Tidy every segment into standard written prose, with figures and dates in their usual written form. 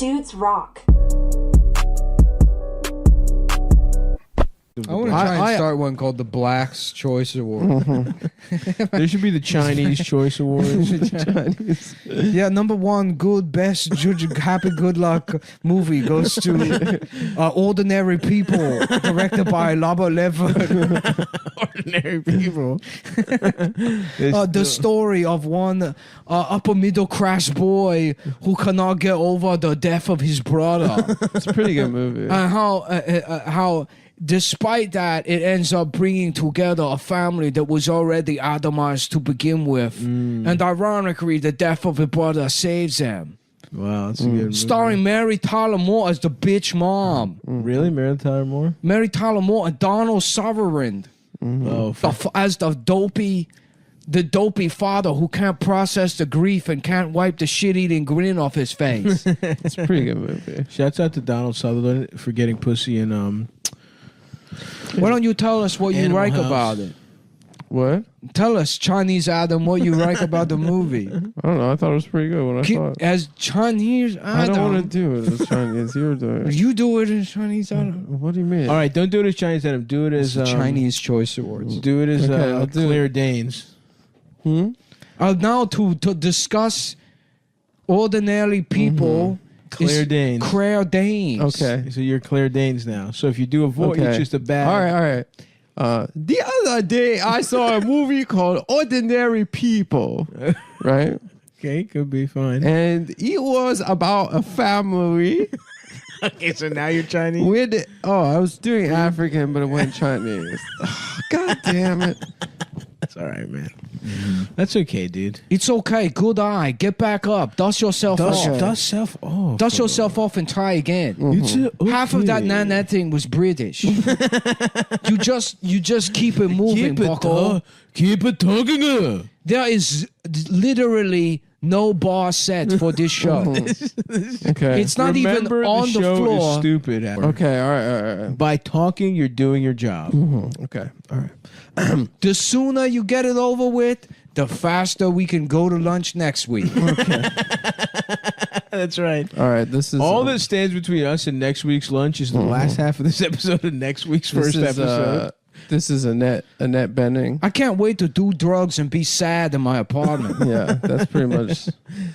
dudes rock. I want to try and start one called the Black's Choice Award. There should be the Chinese Choice Awards. Yeah, number one, good, best, happy, good luck movie goes to Ordinary People, directed by Labo Lever. Ordinary People. The story of one upper middle class boy who cannot get over the death of his brother. It's a pretty good movie. And how despite that, it ends up bringing together a family that was already atomized to begin with. And ironically, the death of the brother saves them. Wow, that's a good movie. Starring Mary Tyler Moore as the bitch mom. Really? Mary Tyler Moore? Mary Tyler Moore and Donald Sutherland as the dopey father who can't process the grief and can't wipe the shit-eating grin off his face. It's a pretty good movie. Shouts out to Donald Sutherland for getting pussy in Why don't you tell us what you Animal like House. about it? What? Tell us, Chinese Adam, what you like about the movie. I don't know. I thought it was pretty good when I saw it. As Chinese Adam. I don't want to do it as Chinese. You're doing it. You do it as Chinese Adam. What do you mean? All right, don't do it as Chinese Adam. Do it as It's the Chinese Choice Awards. Do it as Okay, I'll do Claire Danes. Now to discuss ordinary people. Claire is Danes. Claire Danes. Okay. So you're Claire Danes now. So if you do a voice, Okay. it's just a bad. All right. The other day, I saw a movie called Ordinary People. Right? Okay, could be fine. And it was about a family Okay, so now you're Chinese. with. I was doing African, but it went Chinese. God damn it. That's all right, man. That's okay, dude. It's okay. Good eye. Get back up. Dust yourself off. Dust Dust yourself off and try again. Half of that nanette thing was British. you just keep it moving, bucko. Keep it talking. There is literally no bar set for this show. Okay. It's not Remember, even on the show floor. Is stupid. Adam. Okay. All right. By talking, you're doing your job. Okay. All right. The sooner you get it over with, the faster we can go to lunch next week. That's right. All right. This is All that stands between us and next week's lunch is the last half of this episode and next week's first episode. This is a net bending. I can't wait to do drugs and be sad in my apartment. Yeah, that's pretty much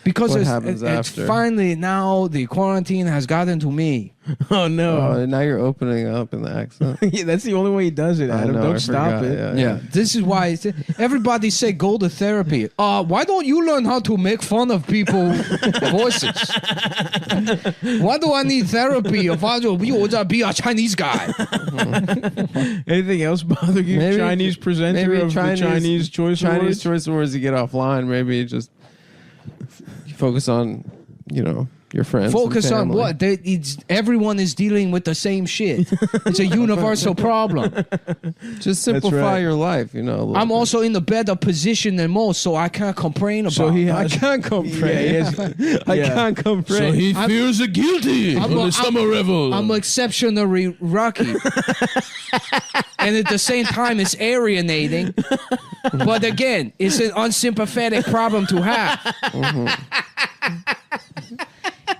Because what it's happens after. finally now the quarantine has gotten to me. Oh no! Oh, now you're opening up in the accent. Yeah, that's the only way he does it, I Adam. know, Don't I stop forgot, it. yeah. This is why everybody say go to therapy. Why don't you learn how to make fun of people's voices? Why do I need therapy if I be a Chinese guy? Anything else bother you? Maybe- Chinese presenter maybe of the Chinese Choice Chinese Awards? Choice Awards. You get offline. Maybe just focus on your friends. Focus and on family. what? Everyone is dealing with the same shit. It's a universal problem. Just simplify right. your life. A little I'm bit. also in a better position than most, so I can't complain about. So he I has, can't complain. I Yeah. can't complain. feels guilty I'm exceptionally lucky. And at the same time, it's alienating. But again, it's an unsympathetic problem to have.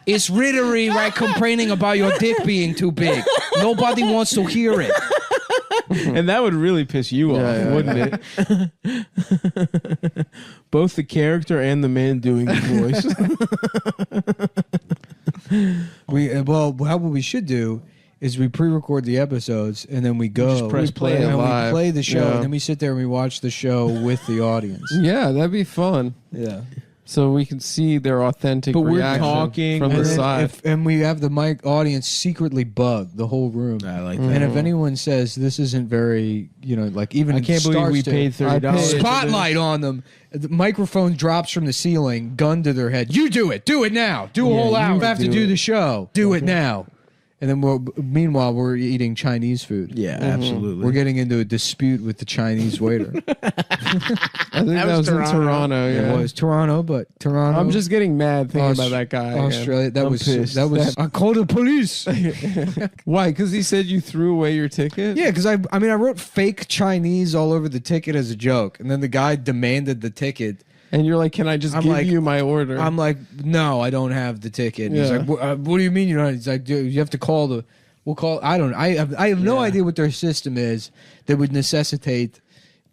It's literally like complaining about your dick being too big. Nobody wants to hear it. And that would really piss you off, Yeah, wouldn't it? Both the character and the man doing the voice. What we should do is we pre-record the episodes and then we go. just press play and live. we play the show Yeah. and then we sit there and we watch the show with the audience. Yeah, that'd be fun. Yeah. So we can see their authentic But we're reaction talking, from and the then side. And we have the mic audience secretly bug the whole room. I like And that. if anyone says this isn't very, like even I can't believe we paid $30. spotlight on them, the microphone drops from the ceiling, gun to their head. You do it now. Do a whole hour. You have to do the show. Do it now. And then meanwhile, we're eating Chinese food. Yeah, absolutely. We're getting into a dispute with the Chinese waiter. I think that was in Toronto. It Yeah. was Toronto. I'm just getting mad thinking about that guy. again. Australia. I'm pissed. I called the police. Why? Because he said you threw away your ticket? Yeah, because I wrote fake Chinese all over the ticket as a joke, and then the guy demanded the ticket. And you're like, can I just give you my order? I'm like, no, I don't have the ticket. And he's Yeah. like, what do you mean you don't? He's like, dude, you have to call the. We'll call. I have no idea what their system is that would necessitate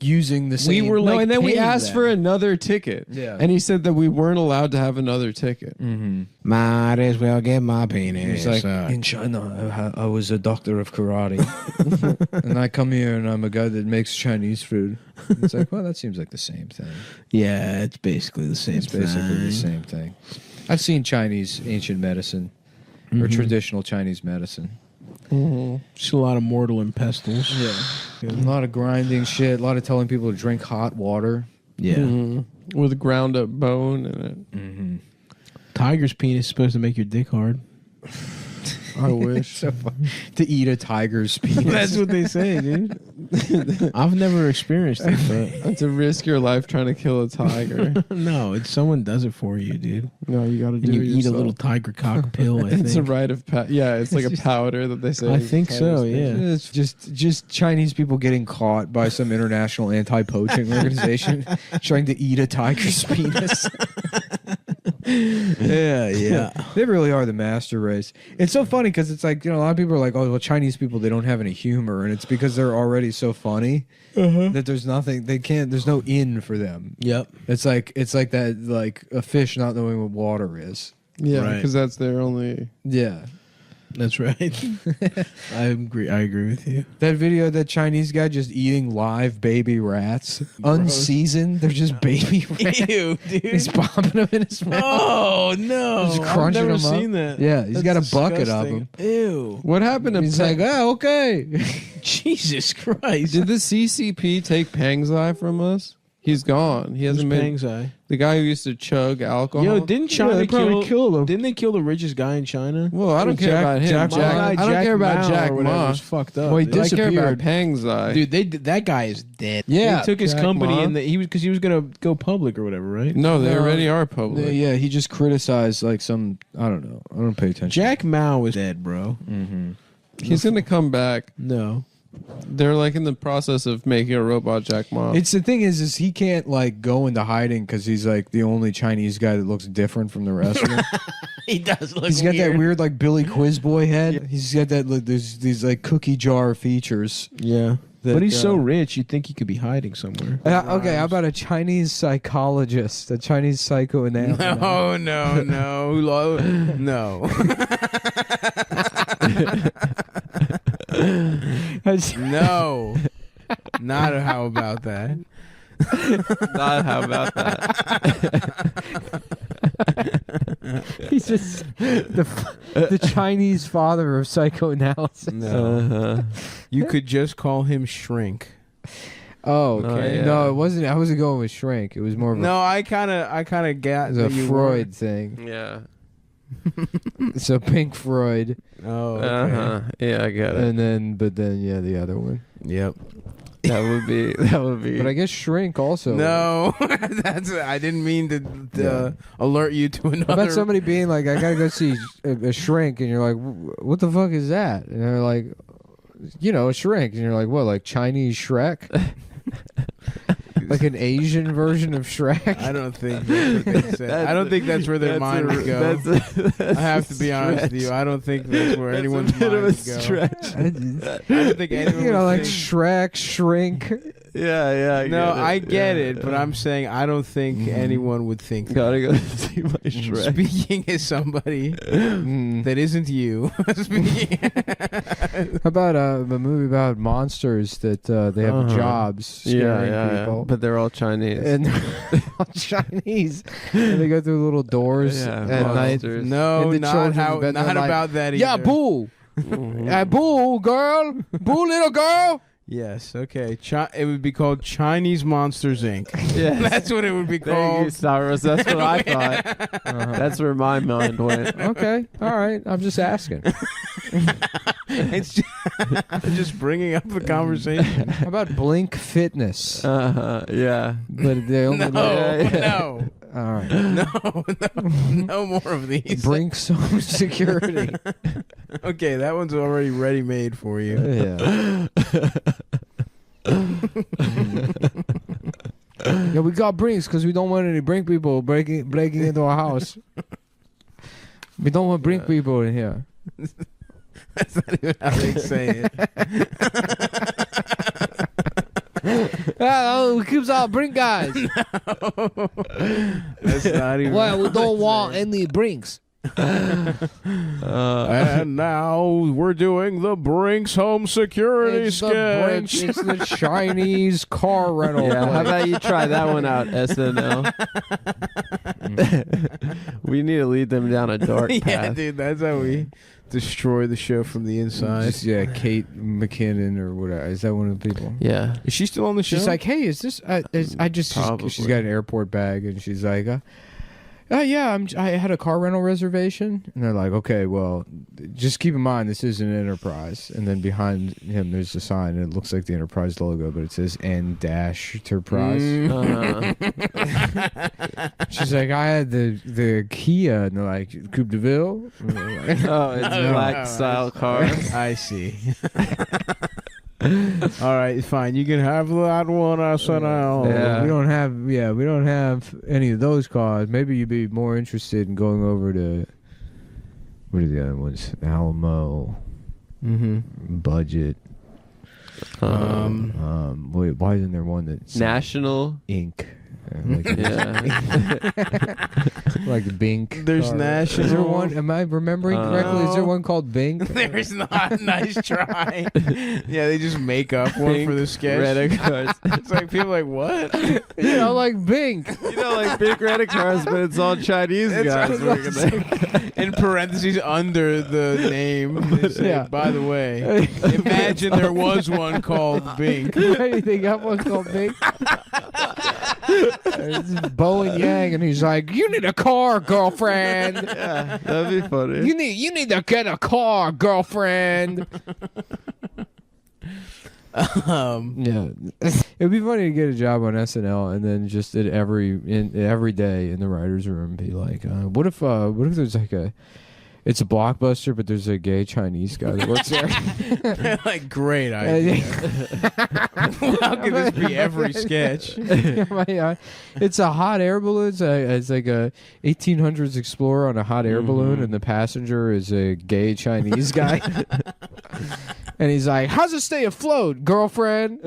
using the same. We were like, and then we paying asked them. for another ticket. Yeah. And he said that we weren't allowed to have another ticket. Might as well get my penis. He's like, in China, I was a doctor of karate, and I come here and I'm a guy that makes Chinese food. It's like, well, that seems like the same thing. yeah, it's basically the same It's basically the same thing. I've seen Chinese ancient medicine or traditional Chinese medicine. Just a lot of mortal and pestles. Yeah, a lot of grinding shit. A lot of telling people to drink hot water. Yeah. With ground up bone in it. Tiger's penis is supposed to make your dick hard. I wish. So fun. To eat a tiger's penis. That's what they say, dude. I've never experienced it, That's to risk your life trying to kill a tiger. but no, it's someone does it for you, dude. No, you got to do And you it eat a yourself. little tiger cock pill. I It's a think. rite of yeah. It's like a powder that they say. I think so. Yeah. It's just Chinese people getting caught by some international anti-poaching organization trying to eat a tiger's penis. Yeah. They really are the master race. It's so funny because it's like, a lot of people are like, oh, well, Chinese people, they don't have any humor. And it's because they're already so funny that there's nothing, there's no in for them. Yep. It's like that, like a fish not knowing what water is. Yeah, Right. because that's their only. Yeah. That's right. I agree with you. That video of that Chinese guy just eating live baby rats, unseasoned. They're just baby rats. Ew, dude. He's popping them in his mouth. Oh no! Just I've crunching never them up. seen that. Yeah, he's got a bucket of disgusting. them. Ew! What happened to He's like, oh, okay. Jesus Christ! Did the CCP take Pangzai from us? He's gone. He hasn't been. Pangzai? The guy who used to chug alcohol. Yo, didn't China they probably kill? killed him. Didn't they kill the richest guy in China? Well, I don't care about him. Jack Ma. I don't care about Jack Ma. Was fucked up. Well, he dude. I care about disappeared. Pangzai. Dude, that guy is dead. Yeah, they took his Jack company Ma. and he was gonna go public or whatever, right? No, they No. already are public. Yeah, he just criticized like some. I don't know. I don't pay attention. Jack Ma was dead, bro. He's gonna come back. No. They're like in the process of making a robot Jack Ma. It's the thing is he can't like go into hiding because he's like the only Chinese guy that looks different from the rest of them. He does look He's got that weird like Billy Quizboy head. He's got that like, these like cookie jar features. Yeah. That, But he's so rich, you'd think he could be hiding somewhere. Okay, how about a Chinese psychologist, a Chinese psychoanalyst? No, no. No. Not a how about that. Not how about that? He's just the Chinese father of psychoanalysis. No. You could just call him Shrink. Oh, okay. Oh, yeah. No, it wasn't. I wasn't going with Shrink. It was more of No, I kind of got it was a that you Freud thing. Yeah. So Pink Floyd, were. Oh, okay. Yeah, I get it. and then yeah, the other one. Yep. That would be. But I guess Shrink also. No, I didn't mean to alert you to another. How about somebody being like, I gotta go see a Shrink, and you're like, what the fuck is that? And they're like, a Shrink, and you're like, what, like Chinese Shrek? Like an Asian version of Shrek? I don't think that's what they said. I don't think that's where their minds go. I have to be honest with you. I don't think that's where anyone's minds go. I don't think anyone would like think- Shrek, Shrink. Yeah. No, I get it, but I'm saying I don't think anyone would think that. Gotta go see my Shrek. Speaking as somebody that isn't you. Speaking How about a movie about monsters that they have jobs scaring people? But they're all Chinese. And they're all Chinese. And they go through little doors Yeah, at night. monsters. no, And the not children's how. bed, Not they're like, about that. Yeah, either. boo. Boo, girl. Boo, little girl. Yes. Okay. It would be called Chinese Monsters Inc. Yes. That's what it would be Thank you, called. Stavros. That's what I thought. That's where my mind went. Okay. All right. I'm just asking. It's just bringing up the conversation. How about Blink Fitness? Yeah. But they only No. All right. No more of these. Brink Home Security. Okay, that one's already ready-made for you. Yeah. Yeah, we got brinks because we don't want any brink people breaking into our house. We don't want brink people in here. That's not even how they say it. We keep our brink guys. No. That's not even. Well, we don't want any brinks. And now we're doing the Brinks home security It's the sketch. Brinks. It's the Chinese car rental. Yeah, how place. about you try that one out, SNL? We need to lead them down a dark path. Yeah, dude, that's how we destroy the show from the inside. Just, Kate McKinnon or whatever. Is that one of the people? Yeah. Is she still on the show? She's like, hey, is this? She's got an airport bag, and she's like, yeah, I had a car rental reservation, and they're like, okay, well, just keep in mind this is an Enterprise, and then behind him there's a sign, and it looks like the Enterprise logo, but it says N-Enterprise. She's like, I had the Kia, and they're like, Coupe de Ville. Oh, it's black style car. I see. All right, fine. You can have that one, SNL. Yeah. We don't have any of those cars. Maybe you'd be more interested in going over to what are the other ones? Alamo, Budget. Wait, why isn't there one that's National. Inc? Yeah. Like Bink. There's car. National. Is there one? Am I remembering correctly? Is there one called Bink? There's not. Nice try. Yeah, they just make up one for the sketch. Credit cards. It's like people are like, what? Like Bink. Like big credit cards, but it's all Chinese guys. In parentheses under the name. They say, Yeah. By the way, imagine there was one called Bink. They got one called Bink. This is Bo and Yang, and he's like, "You need a car, girlfriend. Yeah, that'd be funny. You need to get a car, girlfriend." Yeah, it'd be funny to get a job on SNL and then just every day in the writers' room be like, "What if there's like it's a Blockbuster, but there's a gay Chinese guy that works there." Like, great idea. How could this be every sketch? It's a hot air balloon. It's like a 1800s Explorer on a hot air balloon, and the passenger is a gay Chinese guy. And he's like, "How's it stay afloat, girlfriend?"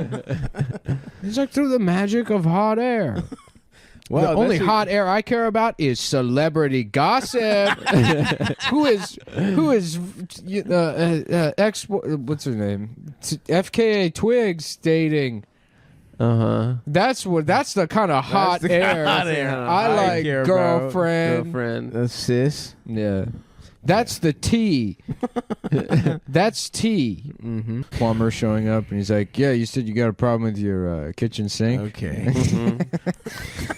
He's like, "Through the magic of hot air." Wow, the only hot air I care about is celebrity gossip. who is what's her name? FKA Twigs dating. That's the kind of hot air. I like girlfriend. That's sis. Yeah. That's the T. That's T. Plumber showing up, and he's like, "Yeah, you said you got a problem with your kitchen sink." Okay.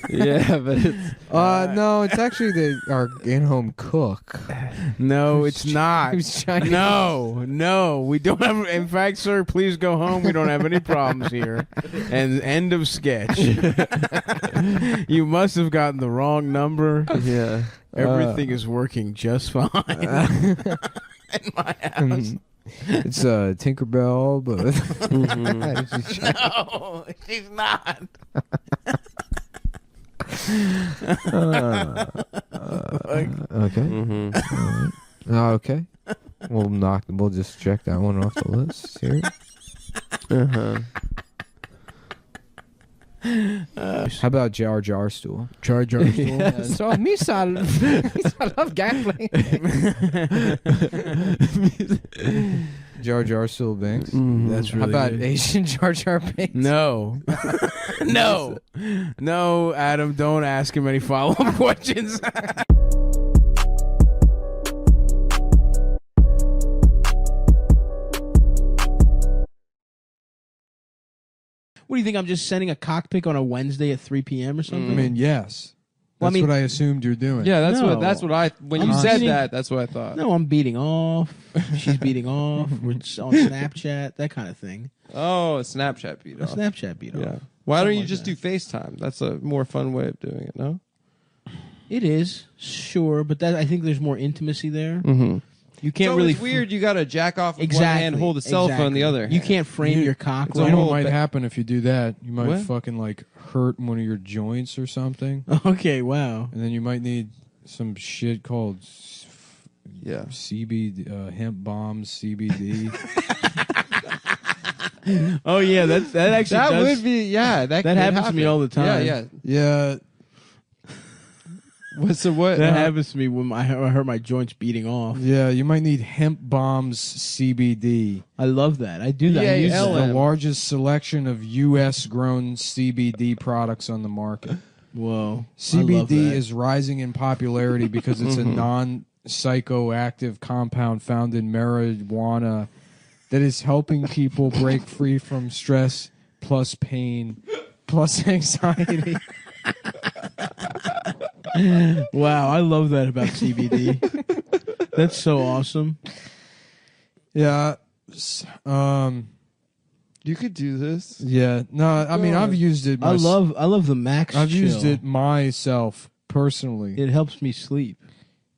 Yeah, but it's no, it's actually our in-home cook. No, it's not. Who's Chinese. No, we don't have. In fact, sir, please go home. We don't have any problems here. And end of sketch. You must have gotten the wrong number. yeah. Everything is working just fine in my house. It's Tinkerbell, but No, she's not. okay. Okay. We'll just check that one off the list here. How about Jar Jar Stool? Jar Jar Stool. Yeah. So I love gambling. Jar Jar Stool Binks. That's really How about good. Asian Jar Jar Binks? No. No, Adam, don't ask him any follow-up questions. What do you think? I'm just sending a cockpick on a Wednesday at 3 p.m. or something? I mean, yes. Well, That's what I assumed you're doing. Yeah, that's No. what I when you I'm said beating- that, that's what I thought. No, I'm beating off. She's beating off. We're on Snapchat, that kind of thing. Oh, Snapchat beat off. Snapchat beat off. Yeah. Why don't Something you like just that. do FaceTime? That's a more fun way of doing it, no? It is, sure, but I think there's more intimacy there. Mm-hmm. You can't It's really always weird. You got to jack off with one hand, hold a cell phone the other. You can't frame your cock. You Right. know what might happen if you do that? You might What? fucking like hurt one of your joints or something, Okay, wow. and then you might need some shit called Yeah. CBD, hemp bombs, CBD. Oh yeah, that actually That does, would be, yeah. That happens to me all the time. Yeah. Yeah, What's the what? That happens to me when I hurt my joints beating off. yeah. You might need hemp bombs, CBD. I love that. I do that. I use This is that. the largest selection of U.S. grown CBD products on the market. Whoa. I love CBD that. is rising in popularity because it's a non-psychoactive compound found in marijuana that is helping people break free from stress plus pain plus anxiety. Wow, I love that about CBD. That's so awesome. Yeah. You could do this. Yeah. No, I mean, I've used it. I love the Max I've Chill. used it myself personally. It helps me sleep.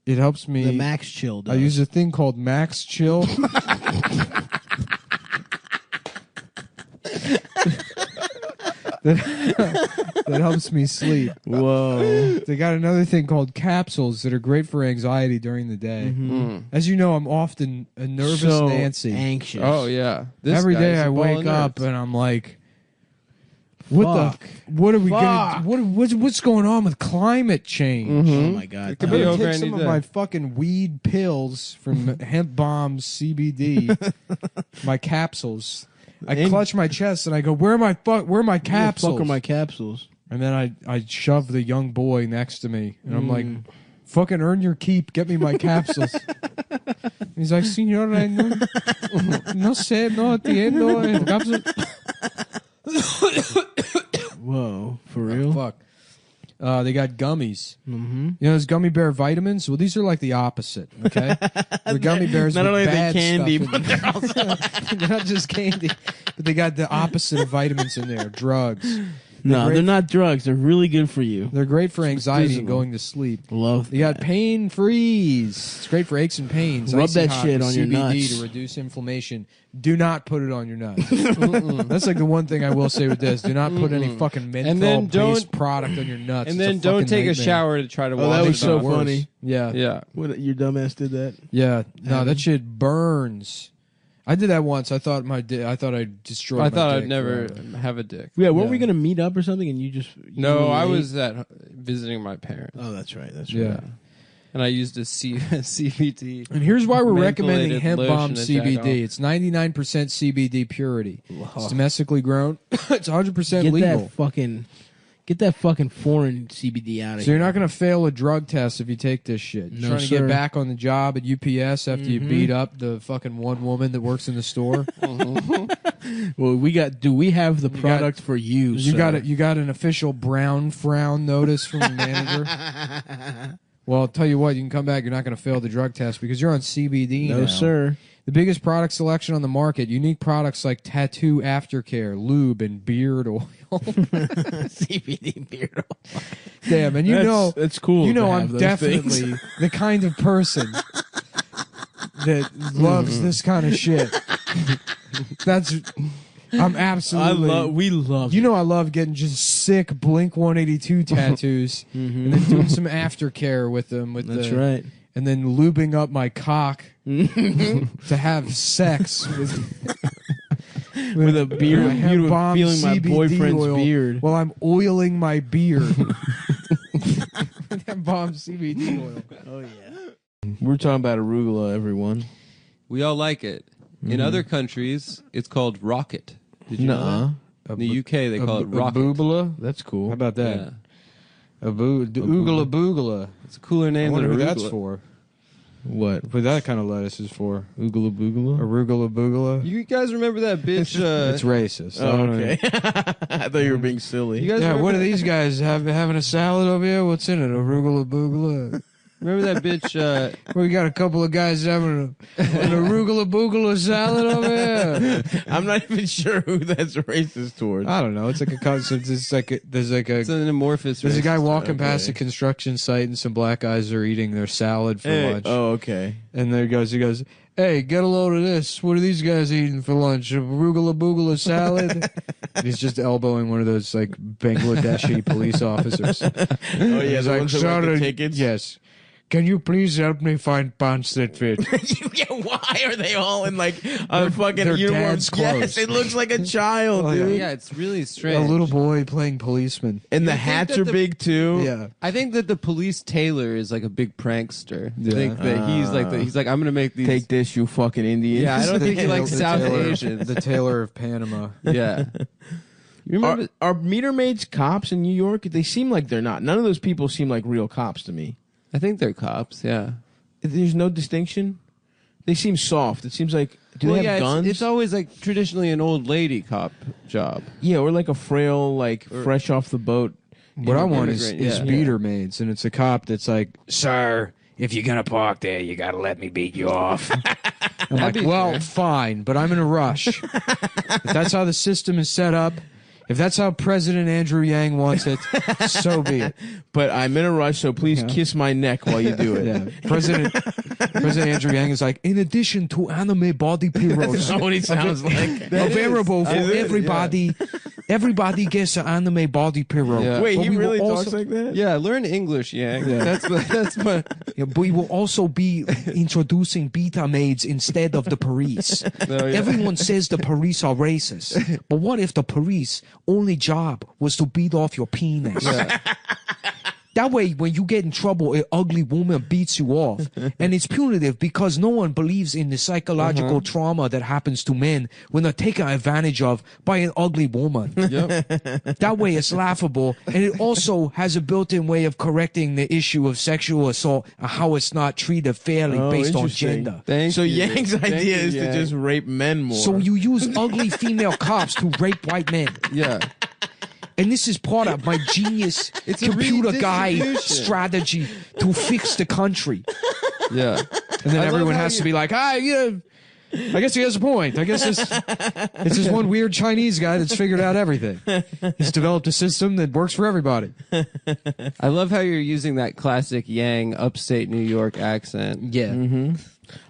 It helps me. The Max Chill does. I use a thing called Max Chill. that helps me sleep. Whoa. They got another thing called capsules that are great for anxiety during the day. As you know, I'm often a nervous So Nancy. anxious. Oh yeah. This Every guy's day a I ball of wake up nerves. and I'm like, what Fuck. what are we Fuck. gonna what's going on with climate change? Oh my god. It could I'm be gonna over take any some of day. my fucking weed pills from hemp bombs CBD, my capsules. I And- clutch my chest and I go, where are my Where the capsules? fuck are my capsules? And then I shove the young boy next to me and I'm like, fucking earn your keep, get me my capsules. He's like, señora, no sé, no entiendo el capsule. Whoa, for real? Fuck. They got gummies. Mm-hmm. You know those gummy bear vitamins? Well, these are like the opposite, okay? They're gummy bears Not with only are they bad candy, stuff in but them. They're not just candy, but they got the opposite of vitamins in there, drugs. No, great- they're not drugs. They're really good for you. They're great for anxiety and physical. going to sleep. Love You got that. pain freeze. It's great for aches and pains. Rub Icy that hot shit with on your CBD nuts. to reduce inflammation. Do not put it on your nuts. That's like the one thing I will say with this. Do not put any fucking then menthol-based don't- product on your nuts. And It's then a don't fucking take a nightmare. shower to try to Oh, wash that it was so off. Worse. funny. Yeah. Yeah. What, your dumbass did that? Yeah. No, that shit burns. I did that once. I thought I destroyed my I thought I'd dick never forever. have a dick. Yeah, weren't Yeah. we going to meet up or something and you just... you No, were I late? was visiting my parents. Oh, that's right. That's Yeah. right. And I used a CBD. And here's why we're Mentholated recommending hemp lotion bomb to jack off. CBD. It's 99% CBD purity. It's domestically grown. It's 100% Get legal. that fucking foreign CBD out of So you're here. not going to fail a drug test if you take this shit. You're No, trying to sir. get back on the job at UPS after you beat up the fucking one woman that works in the store. Well, do we have the product for you, You sir? got it. You got an official brown frown notice from the manager. Well, I'll tell you what. You can come back. You're not going to fail the drug test because you're on CBD now. No, sir. The biggest product selection on the market. Unique products like tattoo aftercare, lube, and beard oil. CBD beard oil. Damn, and That's cool. You know, to I'm have those definitely things. the kind of person that loves this kind of shit. I'm absolutely. We love. You know, I love getting just sick Blink 182 tattoos and then doing some aftercare with them. That's right. And then lubing up my cock to have sex With a beard, I have feeling bomb my CBD boyfriend's oil beard. while I'm oiling my beard. That bomb CBD oil. Oh yeah. We're talking about arugula, everyone. We all like it. In other countries, it's called rocket. Did you know Nuh-uh. that? In the UK, they call it rocket. Boobala? That's cool. How about that? Yeah. Oogala boogala. It's a cooler I name wonder than who arugula. that's for. What? What that kind of lettuce is for. Oogala boogala? Arugula boogala. You guys remember that bitch? It's racist. I Oh, don't okay. I thought you were being silly. You guys Yeah, remember what are that? these guys having a salad over here? What's in it? Arugula boogala. Remember that bitch? We got a couple of guys having an arugula boogula salad over here. I'm not even sure who that's racist towards. I don't know. It's like a concept. It's like It's an amorphous. there's a guy racist. walking past a construction site and some black guys are eating their salad for lunch. Oh, okay. And there he goes, hey, get a load of this. What are these guys eating for lunch? A arugula boogula salad? And he's just elbowing one of those like Bangladeshi police officers. Oh yeah, He's the like, ones that write the sorry, tickets. yes. Can you please help me find pants that fit? Yeah, why are they all in like a fucking their uniform? dad's clothes. Yes, it looks like a child, dude. Yeah, it's really A strange. little boy playing policeman. And the You think hats that are the- big too. Yeah. I think that the police tailor is like a big prankster. Yeah. I think that he's like I'm gonna make these. Take this, you fucking Indians. Yeah, I don't think he likes The South Taylor- Asians. The Taylor of Panama. Yeah. You remember? Are meter maids cops in New York? They seem like they're not. None of those people seem like real cops to me. I think they're cops. Yeah. There's no distinction. They seem soft. It seems like do they have guns? It's always like traditionally an old lady cop job. Yeah, or like a frail, like fresh off the boat. What I want is Immigrant, yeah. beater maids, and it's a cop that's like, sir, if you're gonna park there, you gotta let me beat you off. I'm like, be well, fair. fine, but I'm in a rush. If that's how the system is set up, if that's how President Andrew Yang wants it, so be it. But I'm in a rush, so please kiss my neck while you do it. Yeah, President Andrew Yang is like, in addition to anime body pillows, That's what he sounds like. available for Is it? everybody. Everybody gets an anime body pillow. Yeah. Wait, But he we will really also- talks like that? Yeah, learn English, Yang. Yeah. That's my. Yeah, but we will also be introducing beta maids instead of the police. No, yeah. Everyone says the police are racist, but what if the police only job was to beat off your penis? That way, when you get in trouble, an ugly woman beats you off. And it's punitive because no one believes in the psychological trauma that happens to men when they're taken advantage of by an ugly woman. Yep. That way, it's laughable. And it also has a built-in way of correcting the issue of sexual assault and how it's not treated fairly based on interesting. gender. Thank So you. Yang's Thank idea you, is to Yang. just rape men more. So you use ugly female cops to rape white men. Yeah. And this is part of my genius It's a computer guy redistribution. strategy to fix the country. Yeah. And then I love everyone how has you- to be like, I guess he has a point. I guess it's just one weird Chinese guy that's figured out everything. He's developed a system that works for everybody. I love how you're using that classic Yang upstate New York accent. Yeah.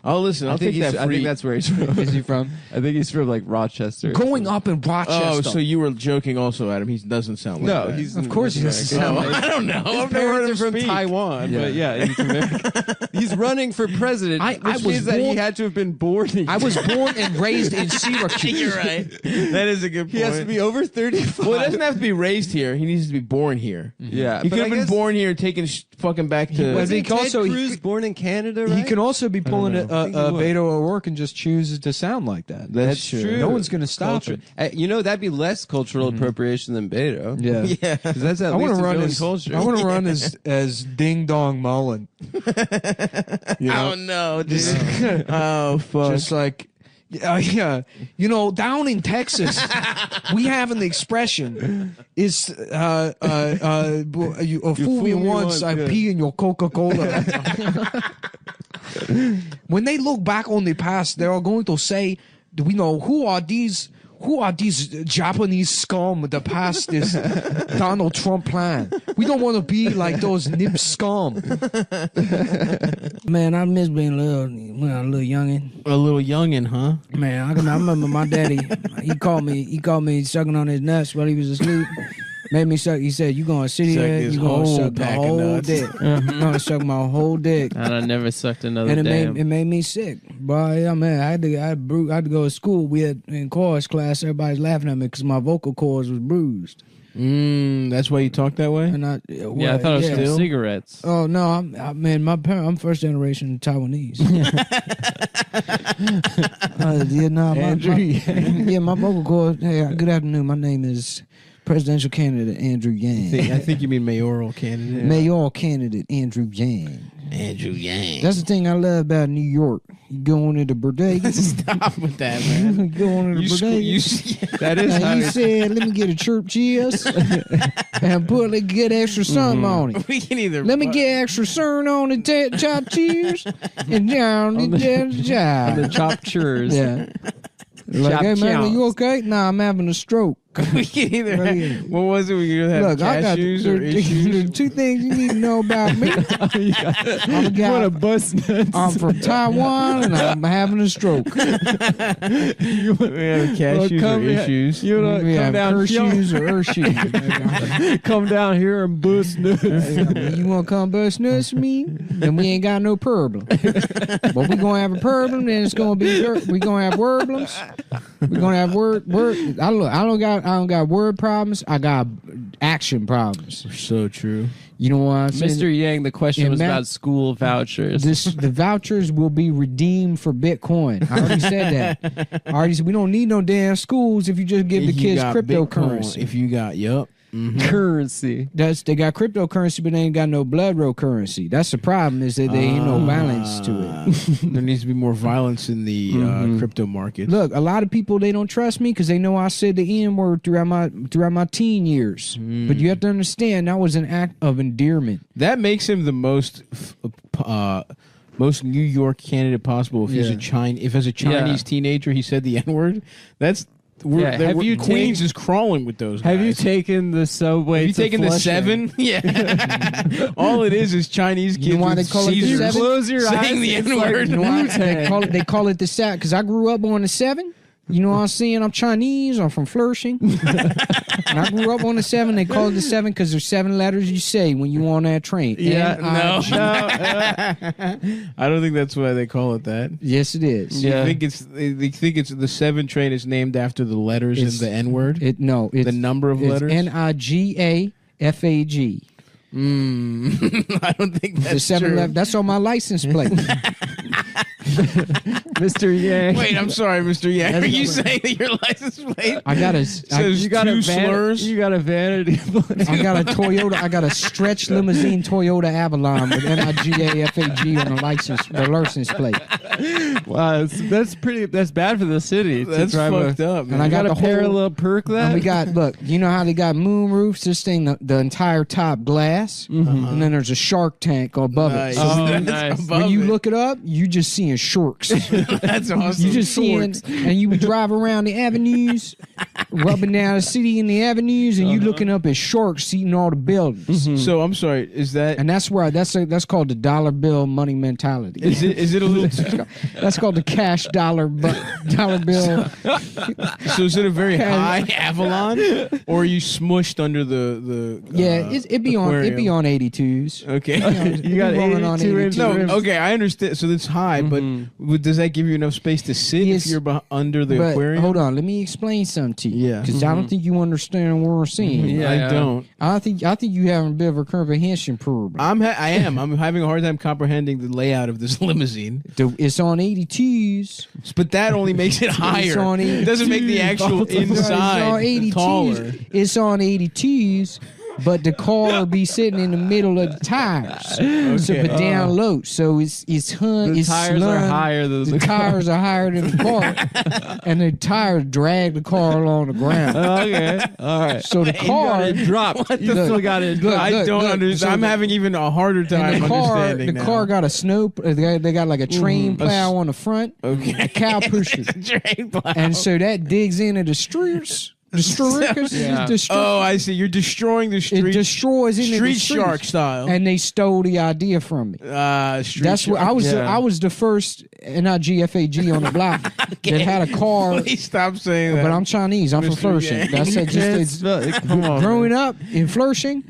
Oh, listen, I'll take that I free. think that's where he's from. Is he from? I think he's from like Rochester. Going up in Rochester. Oh, so you were joking also, Adam. He doesn't sound like No, that. he's Of course he doesn't sound Oh, I don't know. His I've never heard parents him are from speak. Taiwan, Yeah. but yeah, he's American. He's running for president, I which was means that he born- had to have been born here. I was born and raised in Syracuse. You're right. That is a good point. He has to be over 35. Well, he doesn't have to be raised here. He needs to be born here. Yeah, He but could I have been guess- born here, taken fucking back to. was Wasn't he also- Ted he- Cruz born in Canada, right? He can also be pulling a I think he would. Beto O'Rourke and just choose to sound like that. That's true. No one's going to stop Culture. it. You know, that'd be less cultural appropriation than Beto. Yeah. Yeah. 'Cause that's at I want least to his run own as culture. I want to run as Ding Dong Mullen. You know? Oh no, dude. Oh fuck. Just like, yeah, you know, down in Texas, we have an expression. It's you fool me once, I pee in your Coca-Cola. When they look back on the past, they are going to say, "We know who are these." Who are these Japanese scum that passed this Donald Trump plan? We don't want to be like those nip scum. Man, I miss being when I was a little youngin'. A little youngin', huh? Man, I remember my daddy. He called me sucking on his nuts while he was asleep. Made me suck. He said, "You gonna sit Suck here? his You gonna whole suck the pack of whole nuts." dick? You gonna suck my whole dick?" And I never sucked another And damn. it made me sick, boy. Yeah, man, I had to go to school. We had in chorus class. Everybody's laughing at me because my vocal cords was bruised. That's why you talk that way. And Yeah, I thought it was from cigarettes. Oh no, I'm first generation Taiwanese. My vocal cords. Hey, good afternoon. My name is presidential candidate Andrew Yang. I think you mean mayoral candidate. Mayoral candidate Andrew Yang. Andrew Yang. That's the thing I love about New York. You going to the bodega? Stop with that, man. You going to the bodega? That is how He said, "Let me get a chirp cheese and put a good extra sun on it. We can either. Let me get extra sun on the chopped cheese and down the the job." chopped churros. Yeah. Like, hey man, are you okay? Nah, I'm having a stroke. We can either. What was it? We could have Look, I got cashews or issues. two things you need to know about me. I'm a What guy. a bus nuts. I'm from Taiwan and I'm having a stroke. We have cashews come or here. issues. You know, We come have down Hershey's or Hershey's. come down here and bust nuts. You want to come bust nuts with me? Then we ain't got no problem. But we gonna have a problem. Then it's gonna be we gonna have worblums. We gonna have word. I don't got word problems. I got action problems. So true. You know what I'm saying? Mr. Yang, the question Yeah, was Matt- about school vouchers. The vouchers will be redeemed for Bitcoin. I already said that. I already said we don't need no damn schools if you just give the If you kids got cryptocurrency. Bitcoin, if you got, Currency. They got cryptocurrency, but they ain't got no blood row currency. That's the problem, is that there ain't no balance to it. there needs to be more violence in the crypto markets. Look, a lot of people, they don't trust me because they know I said the N word throughout my teen years. But you have to understand that was an act of endearment. That makes him the most New York candidate possible. If he's if as a Chinese teenager he said the N word, that's Queens is crawling with those guys. Have you taken the subway? Have you to taken the Flushing? 7? Yeah. All it is Chinese kids. You know why with they call it the Caesars 7? Close your eyes. saying the It's N word. You know why Wu-Tang. they call it the South? Because I grew up on the 7. You know what I'm saying? I'm Chinese. I'm from Flushing. And I grew up on the 7. They call it the 7 because there's 7 letters you say when you on that train. Yeah, N-I-G. I don't think that's why they call it that. Yes, it is. Yeah. They think it's the 7 train is named after the letters in the N word. It's the number of letters. Nigafag. I don't think that's The 7 true. that's on my license plate. Mr. Yang. Wait, I'm sorry, Mr. Yang. Are you saying that your license plate I got a says You got two a slurs? You got a vanity. I got a Toyota. I got a stretch limousine Toyota Avalon with Nigafag on the license plate. Wow, that's bad for the city. That's fucked up, man. And I got a the parallel perk that. And we got, look, you know how they got moon roofs? This thing, the entire top glass, and then there's a shark tank above Nice. it. So Oh, That's nice. above when you it. look it up, you just seeing sharks. That's awesome. You just seeing, and you would drive around the avenues, rubbing down the city in the avenues, and you looking up at sharks eating all the buildings. So I'm sorry. Is that And that's where that's called the dollar bill money mentality. is it a little? That's called the cash dollar bill. So is it a very high Avalon, or are you smushed under the? Yeah, it be on 82s. Okay. You got rolling on 82 82. inch rims. No, okay, I understand. So it's high, but does that give you enough space to sit Yes. if you're under the But aquarium? hold on, let me explain something to you. Yeah. Because I don't think you understand what we're saying. Yeah. I don't. I think you having a bit of a comprehension problem. I am. I'm having a hard time comprehending the layout of this limousine. It's on 82s. But that only makes it higher. It's on It doesn't make the actual It's on inside 82s. taller. It's on 82s. But the car will be sitting in the middle of the tires, so but down low. So it's The it's tires slung. are higher than The tires are higher than the car, and the tires drag the car along the ground. Okay, all right. So the car, It dropped. You Look, still got it. look, I don't understand. so I'm the- having even a harder time and the car, understanding the now. car got a snow. They got like a train plow on the front, Okay. a cow pusher, Drain plow. and so that digs into the streets. The streets, Yeah. Oh, I see. You're destroying the it street. destroys into the Street streets. shark style. And they stole the idea from me. Street That's what shark. I was. Yeah. I was the first NIGFAG on the block that had a car. Please stop saying that. But I'm Chinese. I'm from Mr. Flushing. Yang. That's it. Come on. Growing up in Flushing,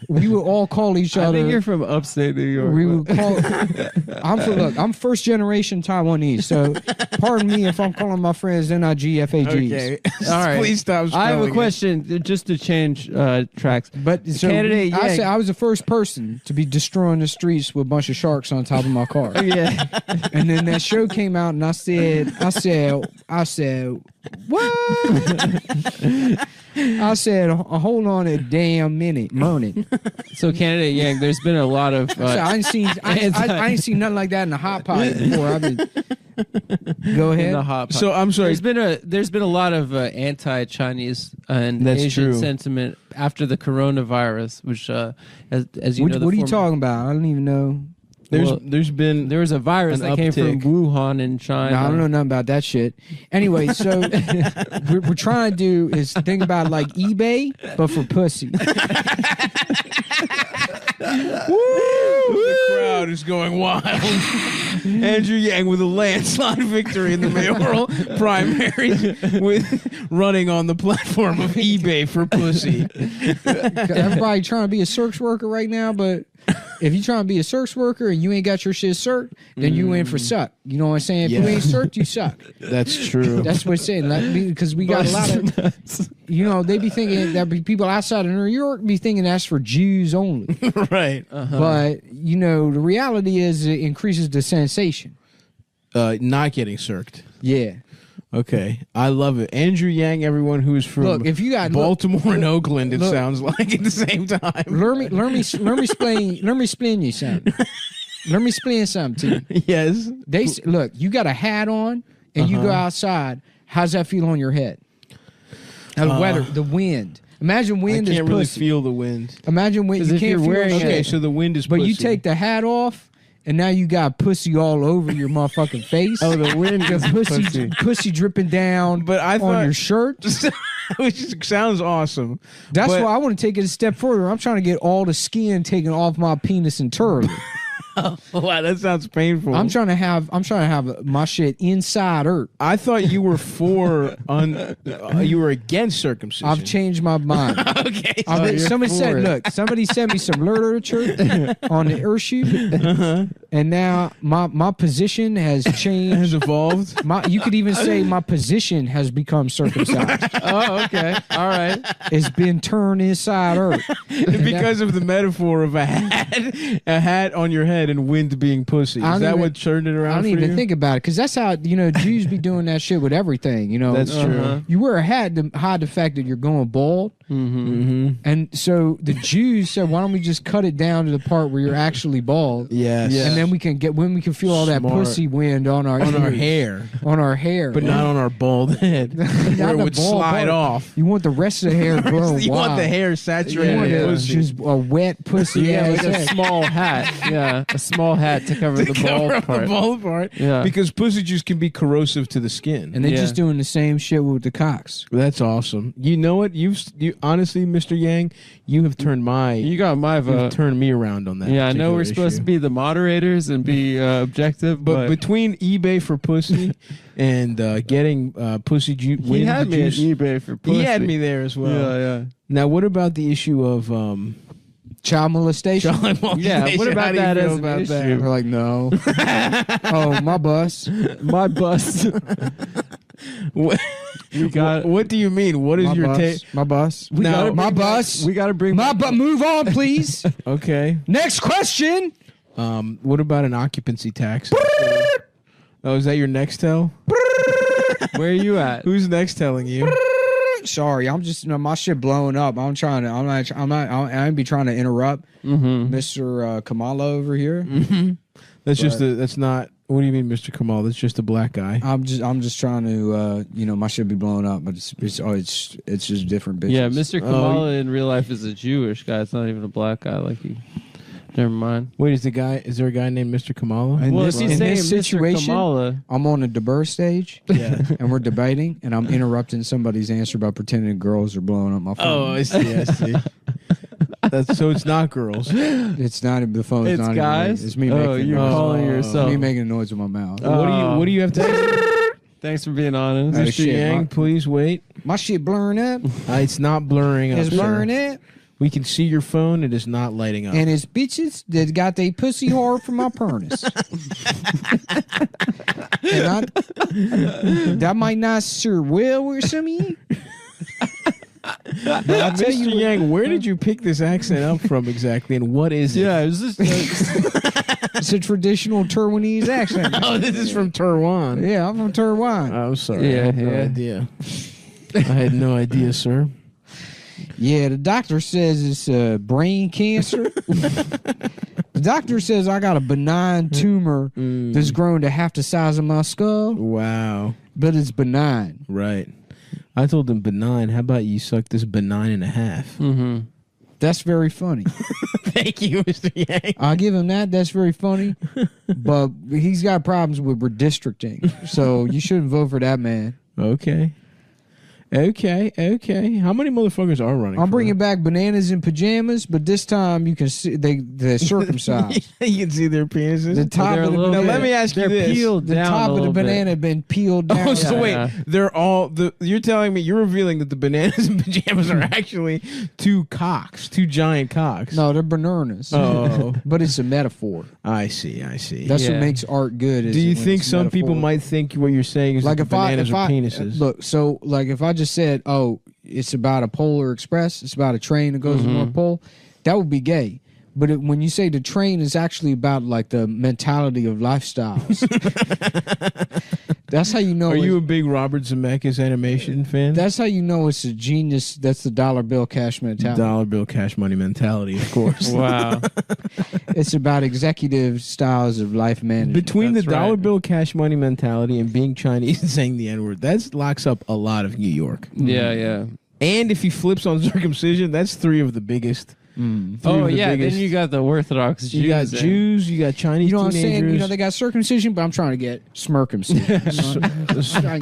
we would all call each I other. think you're from upstate New York. We would call. I'm first generation Taiwanese. So pardon me if I'm calling my friends NIGFAGs. Okay. All right. Please stop. I have a spelling it. question just to change tracks. But so Candidate I Yang. said I was the first person to be destroying the streets with a bunch of sharks on top of my car. Yeah. And then that show came out, and I said, I said, what? I said, hold on a damn minute. So, Candidate Yang, there's been a lot of. I ain't seen nothing like that in the hot pot before. Go ahead. In the hot pot. So I'm sorry. There's been a lot of anti-Chinese and That's Asian true. sentiment after the coronavirus, which, as you know, What are you talking about? I don't even know. There's been There was a virus an that came from uptick. Wuhan in China. No, I don't know nothing about that shit. Anyway, so we're trying to do is think about like eBay, but for pussy. The crowd is going wild. Andrew Yang with a landslide victory in the mayoral primaries, with running on the platform of eBay for pussy. Everybody trying to be a search worker right now, but if you trying to be a search worker and you ain't got your shit cert, then you in for suck. You know what I'm saying? If you ain't cert, you suck. That's true. That's what it's saying. Because we got a lot of, they be thinking that people outside of New York be thinking that's for Jews only. Right. But, the reality is it increases the sensation. Not getting circed. Yeah. Okay, I love it. Andrew Yang, everyone who is from If you got Baltimore and Oakland, it sounds like at the same time. Let me explain you something. Let me explain something to you. Yes. Look, you got a hat on and you go outside. How's that feel on your head? The weather, the wind. Imagine wind I is can't really pussy. feel the wind. Imagine wind. You if can't you're feel wearing shit. Okay, so the wind is But pussy. you take the hat off, and now you got pussy all over your motherfucking face. Oh, the wind is pussy dripping down But I on thought- your shirt. Which sounds awesome. That's But- why I want to take it a step further. I'm trying to get all the skin taken off my penis entirely. Wow, that sounds painful. I'm trying to have my shit inside Earth. I thought you were you were against circumcision. I've changed my mind. Okay. Somebody sent me some literature on the Earth shoot, and now my position has changed. Has evolved. You could even say my position has become circumcised. Oh, okay. All right. It's been turned inside Earth. Because of the metaphor of a hat on your head and wind being pussy. Is that what turned it around? I don't for even you? think about it because that's how Jews be doing that shit with everything. That's true. You wear a hat to hide the fact that you're going bald. And so the Jews said, "Why don't we just cut it down to the part where you're actually bald?" Yes. And then we can feel all that Smart. pussy wind on our hair, on our hair, but not on our bald head, where it the would bald slide part. off. You want the rest of the hair growing You want wild. the hair saturated You want in it pussy. just a wet pussy Yeah, ass like a head. small hat. Yeah, a small hat to cover the Cover bald up part. the bald part. Yeah. Because pussy juice can be corrosive to the skin. And they're Yeah. just doing the same shit with the cocks. That's awesome. You know what? You honestly, Mr. Yang, you have turned You got my you've vote. turned me around on that. Yeah, I know we're particular supposed to issue. be the moderators and be objective, But but between eBay for pussy and getting pussy he wind had me at juice, eBay for pussy. he had me there as well. Yeah, yeah. Now, what about the issue of Child molestation. child molestation? Yeah, what about How do you that feel as an about issue? that? They're like, no. Oh, my bus. My bus. What, We got what do you mean? What is My your bus. take? My bus. We gotta my bring bus. we got to bring My back- move on, please. Okay. Next question. What about an occupancy tax? Oh, is that your Nextel? Where are you at? Who's Nextelling you? Sorry, I'm just my shit blowing up. I ain't be trying to interrupt Mr. Kamala over here. That's not. What do you mean, Mr. Kamal? That's just a black guy. I'm just trying to my shit be blowing up, but it's just different bitches. Yeah, Mr. Kamala in real life is a Jewish guy. It's not even a black guy like you. Never mind. Wait, is there a guy named Mr. Kamala? In Well, this, if he's in saying this Mr. situation, Kamala, I'm on a debate stage. Yeah. And we're debating, and I'm interrupting somebody's answer by pretending girls are blowing up my phone. Oh, I see. I see. So it's not girls. It's not the phone. it's not guys. Even, it's me Oh, making. you're noise. calling Oh. yourself. Me making a noise with my mouth. What do you have to? Thanks for being honest. Hey, Mr. shit, Yang, please wait. My shit blurring up. It's not blurring up. It's sir. blurring up. We can see your phone. It is not lighting up. And it's bitches that got they pussy hard from my pernus. And that might not serve well with some of you. But I'll tell you Mr. Yang, where did you pick this accent up from exactly, and what is it? Yeah, it was just It's a traditional Taiwanese accent. Oh, this is from Taiwan. Yeah, I'm from Taiwan. I'm sorry. Yeah, I had no yeah. idea. I had no idea, sir. Yeah, the doctor says it's brain cancer. The doctor says I got a benign tumor that's grown to half the size of my skull, Wow. but it's benign. Right. I told him benign. How about you suck this benign and a half? Mm-hmm. That's very funny. Thank you, Mr. Yang. I'll give him that. That's very funny. But he's got problems with redistricting. So you shouldn't vote for that man. Okay. Okay. How many motherfuckers are running? I'm for bringing it? back bananas in pajamas, but this time you can see they're circumcised. You can see their penises. The top of the Now, let me ask you They're this. peeled the down top a of the little bit. banana been peeled down. Oh, so Yeah, wait, yeah. they're all you're telling me you're revealing that the bananas and pajamas are actually two giant cocks. No, they're bananas. Oh. But it's a metaphor. I see. That's Yeah. what makes art good. Is Do you when think it's some people metaphorical. might think what you're saying is like that the bananas are penises? look? So like if I just said, "Oh, it's about a Polar Express. It's about a train that goes to the North Pole," that would be gay. But when you say the train is actually about like the mentality of lifestyles, that's how you know. Are you a big Robert Zemeckis animation fan? That's how you know it's a genius. That's the dollar bill cash mentality. Dollar bill cash money mentality, of course. Wow. It's about executive styles of life management. Between That's the dollar right. bill cash money mentality and being Chinese and saying the N-word, that locks up a lot of New York. Yeah, yeah. And if he flips on circumcision, that's three of the biggest. Three Oh, of the yeah. biggest. Then you got the Orthodox Jews. You got there. Jews, you got Chinese You know what I'm teenagers. saying? You know they got circumcision, but I'm trying to get smircumcision. I'm trying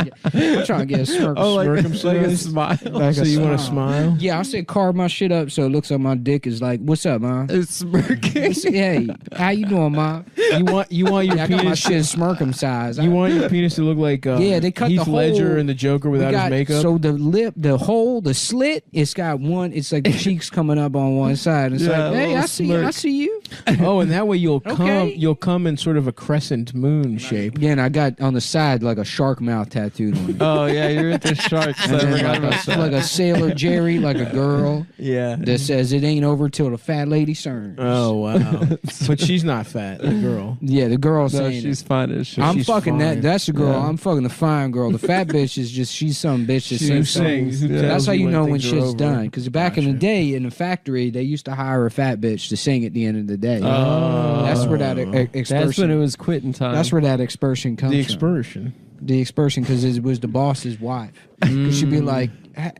to get smircumcision. Oh, like a Circumcised. smile. Like so a you want to smile. smile? Yeah, I said carve my shit up so it looks like my dick is like, what's up, ma? It's smirking. Hey, how you doing, ma? You want your Yeah, I got my penis? shit circumcised. You want your penis to look like Yeah, they cut Heath the Ledger hole. and the Joker We without got- his makeup. So the lip, the hole, the slit, it's got one. It's like the cheeks coming up on one side. It's Yeah, like, a hey, little I see you. I smirk. see you. Oh, and that way you'll Okay. come in sort of a crescent moon shape. Yeah, and I got on the side like a shark mouth tattooed on it. Oh, yeah. You're at the sharks. I And then forgot like, about that. like a Sailor Jerry, like a girl Yeah. that says it ain't over till the fat lady turns. Oh wow. But she's not fat, the girl. Yeah, the girl No, saying she's it. fine as shit. I'm she's fucking fine. that. That's the girl. Yeah. I'm fucking the fine girl. The fat bitch is just she's some bitch that Who sings. sings? Who Yeah. tells That's how you know when things are shit's over. done. Because back in the Gotcha. day in the factory, they used to hire a fat bitch to sing at the end of the day. Oh. That's where that That's when it expression. was quitting time. That's where that expression comes The from. expression. The expression because it was the boss's wife. 'Cause she'd be like,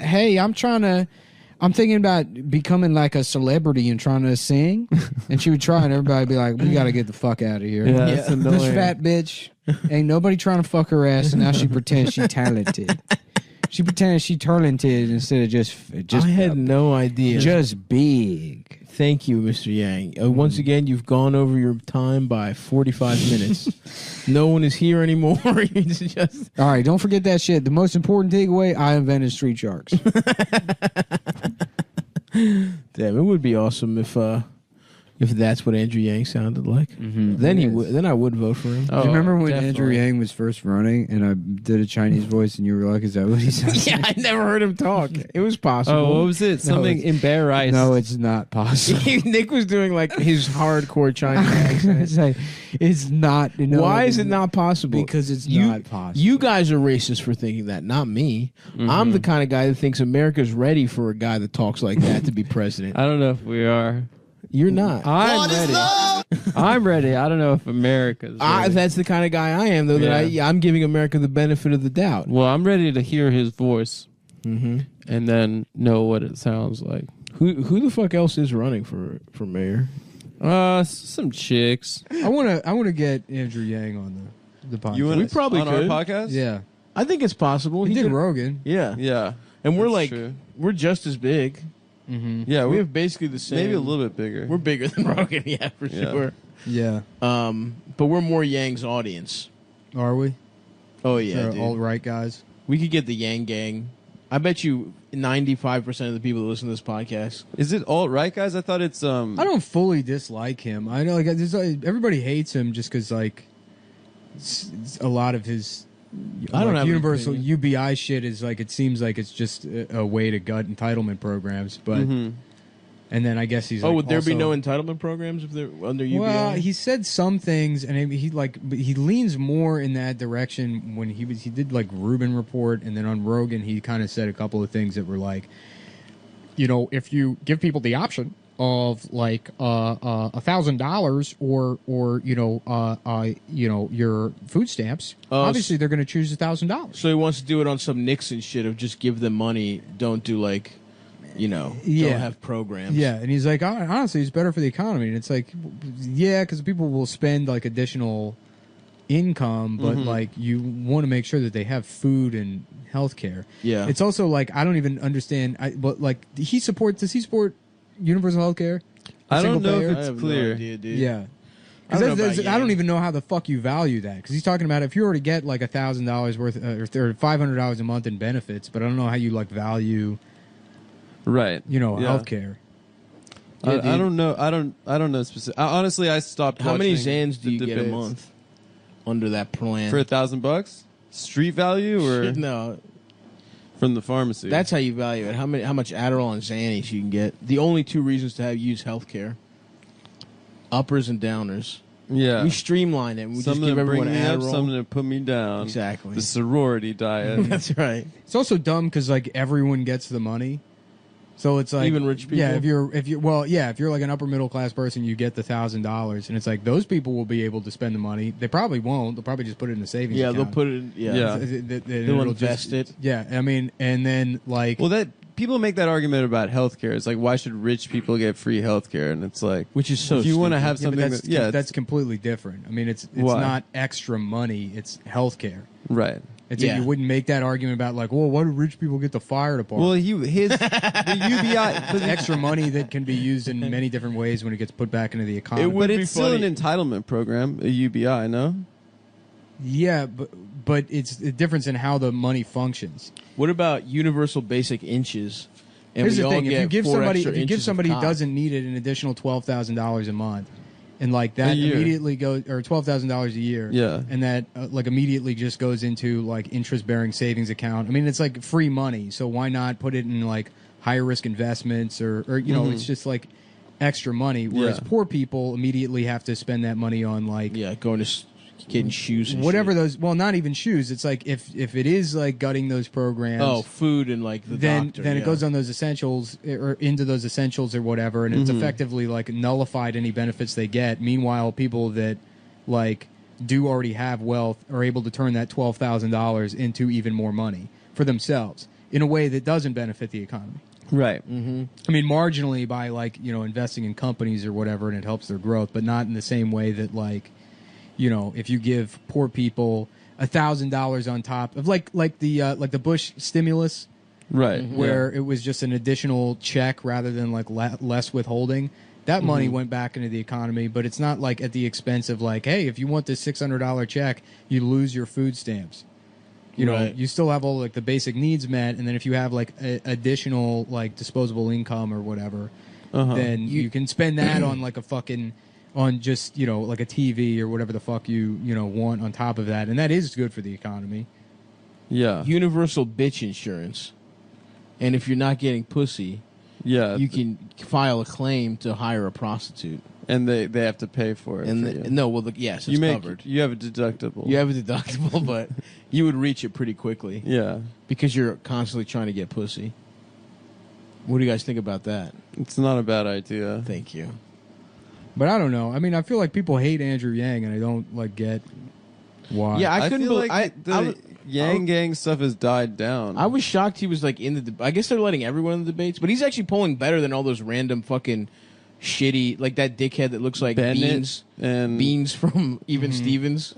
"Hey, I'm thinking about becoming like a celebrity and trying to sing," and she would try, and everybody would be like, "We got to get the fuck out of here." Yeah, that's This annoying. fat bitch ain't nobody trying to fuck her ass, and now she pretends she talented. She pretends she talented instead of just I had no idea. just big. Thank you, Mr. Yang. Once again, you've gone over your time by 45 minutes. No one is here anymore. It's just All right, don't forget that shit. The most important takeaway: I invented street sharks. damn. It would be awesome if that's what Andrew Yang sounded like. Then he would. Then I would vote for him. Oh, Do you remember when definitely. Andrew Yang was first running, and I did a Chinese voice, and you were like, "Is that what he sounds Yeah, I never heard him talk. It was possible. Oh, what was it? Something in Bear Ice. No, it's not possible. Nick was doing like his hardcore Chinese accent. it's like, it's not. You know, Why is it not possible? Because it's You- not possible. You guys are racist for thinking that, not me. I'm the kind of guy that thinks America's ready for a guy that talks like that to be president. I don't know if we are. You're not. I'm ready. I'm ready. I don't know if America's ready. That's the kind of guy I am, though. Yeah. I'm giving America the benefit of the doubt. Well, I'm ready to hear his voice Mm-hmm. and then know what it sounds like. Who the fuck else is running for mayor? Some chicks. I want to get Andrew Yang on the podcast. You We probably on could. our podcast? Yeah, I think it's possible. he did could- Rogan. Yeah, Yeah. and we're That's like true. we're just as big. Mm-hmm. Yeah, We we're have basically the same. maybe a little bit bigger. We're bigger than Rogan, yeah, for Yeah. sure. Yeah, But we're more Yang's audience. are we? Oh yeah, dude. All right, guys. We could get the Yang gang. I bet you 95% of the people that listen to this podcast. Is it alt right, guys? I thought it's I don't fully dislike him. I know, like, everybody hates him just because, like, it's a lot of his. I don't like, have an universal opinion. UBI shit is like it seems like it's just a way to gut entitlement programs, but Mhm. And then I guess he's would there be no entitlement programs if they're under UBI? Well, he said some things, and he leans more in that direction when he did like Rubin Report, and then on Rogan he kind of said a couple of things that were like, if you give people the option of like $1,000 or your food stamps, obviously they're going to choose $1,000. So he wants to do it on some Nixon shit of just give them money, don't do like, don't have programs. Yeah, and he's like, honestly, it's better for the economy. And it's like, yeah, because people will spend like additional income, but like you want to make sure that they have food and health care. Yeah. It's also like, I don't even understand, but like, does he support universal health care? I don't know payer? if it's clear. No idea, dude. Yeah. I don't even know how the fuck you value that, because he's talking about if you already get like $1,000 worth or $500 a month in benefits, but I don't know how you like value, right? Healthcare. I don't know. I don't know specific. Honestly, I stopped. How many watching Zans do the you get a debates. month under that plan? For $1,000? Street value or no? From the pharmacy. That's how you value it. How much Adderall and Xannies you can get. The only two reasons to use healthcare: uppers and downers. Yeah. We streamline it. We some just of give them everyone bring me up, Adderall. some to put me down. Exactly. The sorority diet. That's right. It's also dumb because like everyone gets the money, so it's like Even rich people? Yeah, if you're like an upper middle class person, you get the $1,000, and it's like those people will be able to spend the money. They probably won't. They'll probably just put it in the savings. Yeah, account. they'll put it in. Yeah. They'll invest it. Yeah, I mean, and then like Well, that people make that argument about healthcare. It's like, why should rich people get free healthcare? And it's like, Which is so if you want to stupid. have yeah, but something, that's completely different. I mean, it's Why? not extra money. It's healthcare. right. It's Yeah. you wouldn't make that argument about like, well, why do rich people get the fire department? Well, the UBI, It's extra money that can be used in many different ways when it gets put back into the economy. would but be it's still an funny. entitlement program, a UBI, no? Yeah, but it's the difference in how the money functions. What about universal basic inches? And Here's we the all thing: if get you give 4 somebody extra inches of who cock. doesn't need it an additional $12,000 a month, and like that A year. immediately goes, or $12,000 a year, Yeah. and that like immediately just goes into like interest-bearing savings account. I mean, it's like free money, so why not put it in like higher risk investments or it's just like extra money. Whereas Yeah. poor people immediately have to spend that money on like going to getting shoes and whatever shit. those. Well, not even shoes. It's like if it is like gutting those programs. Food and like the then doctor. then yeah. it goes on those essentials or into those essentials or whatever, and it's effectively like nullified any benefits they get. Meanwhile, people that like do already have wealth are able to turn that $12,000 into even more money for themselves in a way that doesn't benefit the economy. Right. I mean, marginally by like investing in companies or whatever, and it helps their growth, but not in the same way that like if you give poor people $1,000 on top of like the Bush stimulus. Right. Where it was just an additional check rather than like less withholding. That money went back into the economy, but it's not like at the expense of like, hey, if you want this $600 check, you lose your food stamps. Right. You still have all like the basic needs met, and then if you have like additional like disposable income or whatever, then you can spend that on like on just like a TV or whatever the fuck you want on top of that, and that is good for the economy. Yeah. universal bitch insurance. And if you're not getting pussy, Yeah. you can file a claim to hire a prostitute. And they have to pay for it. And for you. no, well, yes, it's covered. You have a deductible. You have a deductible, but you would reach it pretty quickly Yeah. because you're constantly trying to get pussy. What do you guys think about that? It's not a bad idea. Thank you. But I don't know. I mean, I feel like people hate Andrew Yang, and I don't like get why. Yeah, I couldn't feel believe. like the Yang Gang stuff has died down. I was shocked he was like in the. I guess they're letting everyone in the debates, but he's actually polling better than all those random fucking shitty, like that dickhead that looks like Bennett Beans from Even Stevens.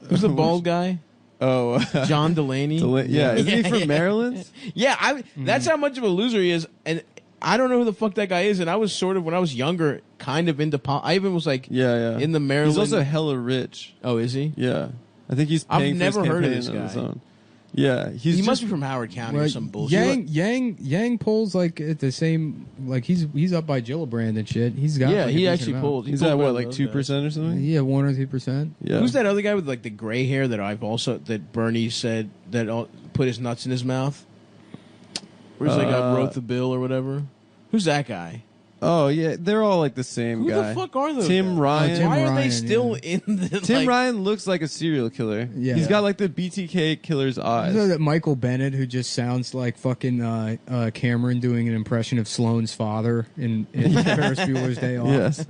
Who's the bald guy? Oh, John Delaney. yeah, isn't he from Maryland? Yeah, that's how much of a loser he is, and I don't know who the fuck that guy is. And I was sort of when I was younger, kind of into. I even was like, Yeah. in the Maryland. He's also hella rich. Oh, is he? Yeah, I think he's. I've Paying for his never heard of campaign this on his guy. own. Yeah, He must be from Howard County or some bullshit. Yang polls like at the same like he's up by Gillibrand and shit. He's got Yeah, like, he a decent actually amount. pulled. He's at what, like 2% or something? Yeah, 1 or 2%. Yeah. Who's that other guy with like the gray hair that Bernie said that put his nuts in his mouth? Where's like I wrote the bill or whatever? Who's that guy? Oh yeah, they're all like the same Who guy. the fuck are those? Tim guys? Ryan. Tim Why are they Ryan, still in the? Tim Ryan looks like a serial killer. Yeah. He's got like the BTK killer's eyes. You know that Michael Bennett, who just sounds like fucking Cameron doing an impression of Sloane's father in Ferris Bueller's Day Off. Yes.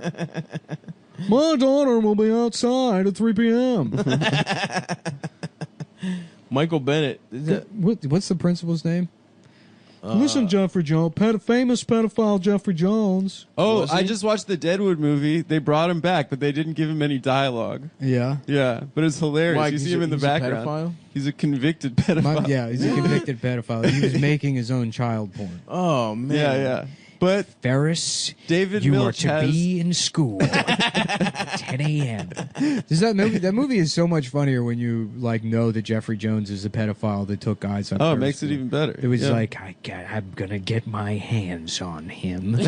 My daughter will be outside at 3 p.m. Michael Bennett. What's the principal's name? Listen, Jeffrey Jones, famous pedophile Jeffrey Jones. Oh, Was I he? just watched the Deadwood movie. They brought him back, but they didn't give him any dialogue. Yeah. Yeah, but it's hilarious. Why, you he's see him in the he's a background. pedophile? He's a convicted pedophile. Yeah, he's a convicted pedophile. He was making his own child porn. Oh man. Yeah, yeah. But Ferris, David you Milch are to has be in school. 10 a.m. Does that movie is so much funnier when you like know that Jeffrey Jones is a pedophile that took guys up. oh, it Ferris makes it Bueller. even better. It was Yeah. like I'm gonna get my hands on him.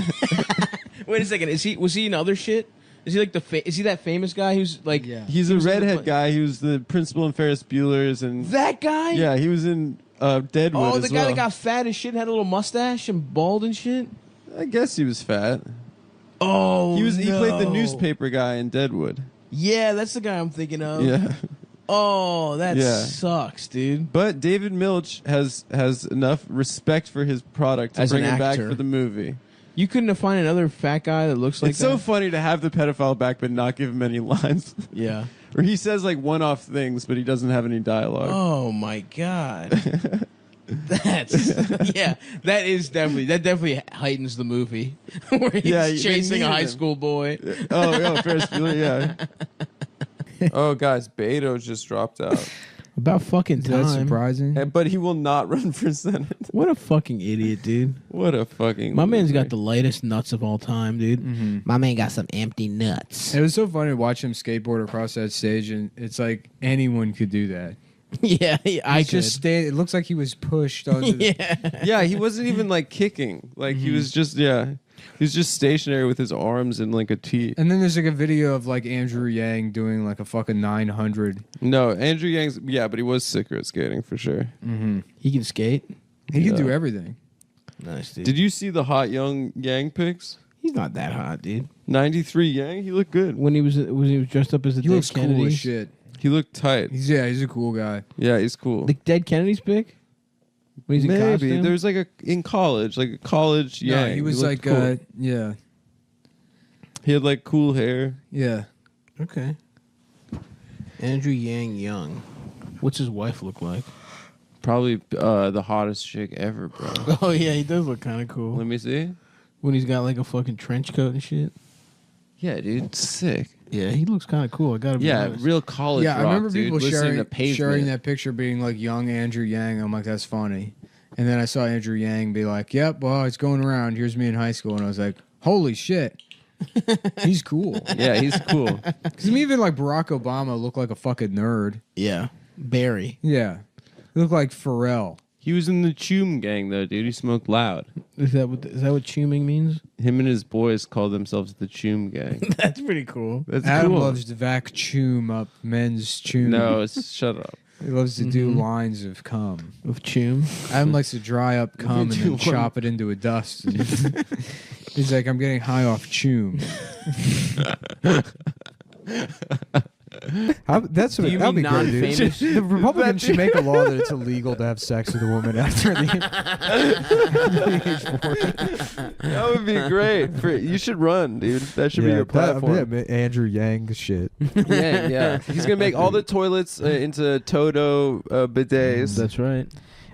Wait a second. Was he in other shit? Is he like is he that famous guy who's like? Yeah. he's he a was in the redhead pla- guy. He was the principal in Ferris Bueller's, and That guy? yeah, he was in Deadwood. Oh, the as guy well. that got fat as shit, and had a little mustache and bald and shit. I guess he was fat. Oh, He played the newspaper guy in Deadwood. Yeah, that's the guy I'm thinking of. Yeah. Oh, that Yeah. sucks, dude. But David Milch has enough respect for his product to As an bring him back actor. for the movie. You couldn't have found another fat guy that looks like It's so that? funny to have the pedophile back but not give him any lines. Yeah. Or he says like one-off things, but he doesn't have any dialogue. Oh my god. That's yeah. That definitely heightens the movie where he's Yeah, they chasing a needed high him. school boy. Oh, yeah, Ferris Bueller, yeah. Oh, guys, Beto just dropped out. About fucking That's surprising. But he will not run for Senate. What a fucking idiot, dude. What a fucking... My man's loser. got the lightest nuts of all time, dude. My man got some empty nuts. It was so funny to watch him skateboard across that stage, and it's like anyone could do that. Yeah, I He's just stayed. It looks like he was pushed onto the Yeah. Yeah, he wasn't even like kicking. Like he was just, he was just stationary with his arms in like a T. And then there's like a video of like Andrew Yang doing like a fucking 900. No, Andrew Yang's, but he was sicker at skating for sure. He can skate. He can do Yeah. everything. Nice, dude. Did you see the hot young Yang pics? He's not that hot, dude. 93 Yang, he looked good. When he was dressed up as the He dead looks cool Kennedys. as shit. He looked tight. He's a cool guy. Yeah, he's cool. The dead Kennedys pick? When he's in Maybe costume? there's like in college Yang. No, he was looked like, cool. yeah, He had like cool hair. yeah. Okay. Andrew Yang Young. What's his wife look like? Probably the hottest chick ever, bro. Oh yeah, he does look kind of cool. Let me see. When he's got like a fucking trench coat and shit. Yeah, dude, sick. Yeah, he looks kind of cool. I gotta be Yeah, honest. real college Yeah, I rock, remember dude. people Listening to Pavement. sharing that picture being like young Andrew Yang. I'm like, that's funny. And then I saw Andrew Yang be like, yep, well, it's going around. Here's me in high school. And I was like, holy shit. He's cool. Yeah, he's cool. Because even like Barack Obama looked like a fucking nerd. Yeah, Barry. Yeah. He looked like Pharrell. He was in the Choom gang though, dude. He smoked loud. Is that what chuming means? Him and his boys called themselves the Choom gang. That's pretty cool. That's Adam cool. loves to vacuum up men's chum. No, shut up. He loves to do lines of cum. Of chum. Adam likes to dry up cum and do then one- chop it into a dust. He's like, I'm getting high off chum. That's Do you that'd mean be great, dude. non-famous? The Republicans should make a law that it's illegal to have sex with a woman after the That would be great. You should run, dude. That should be your platform. Andrew Yang shit. Yeah. He's gonna make all the toilets into Toto bidets. That's right.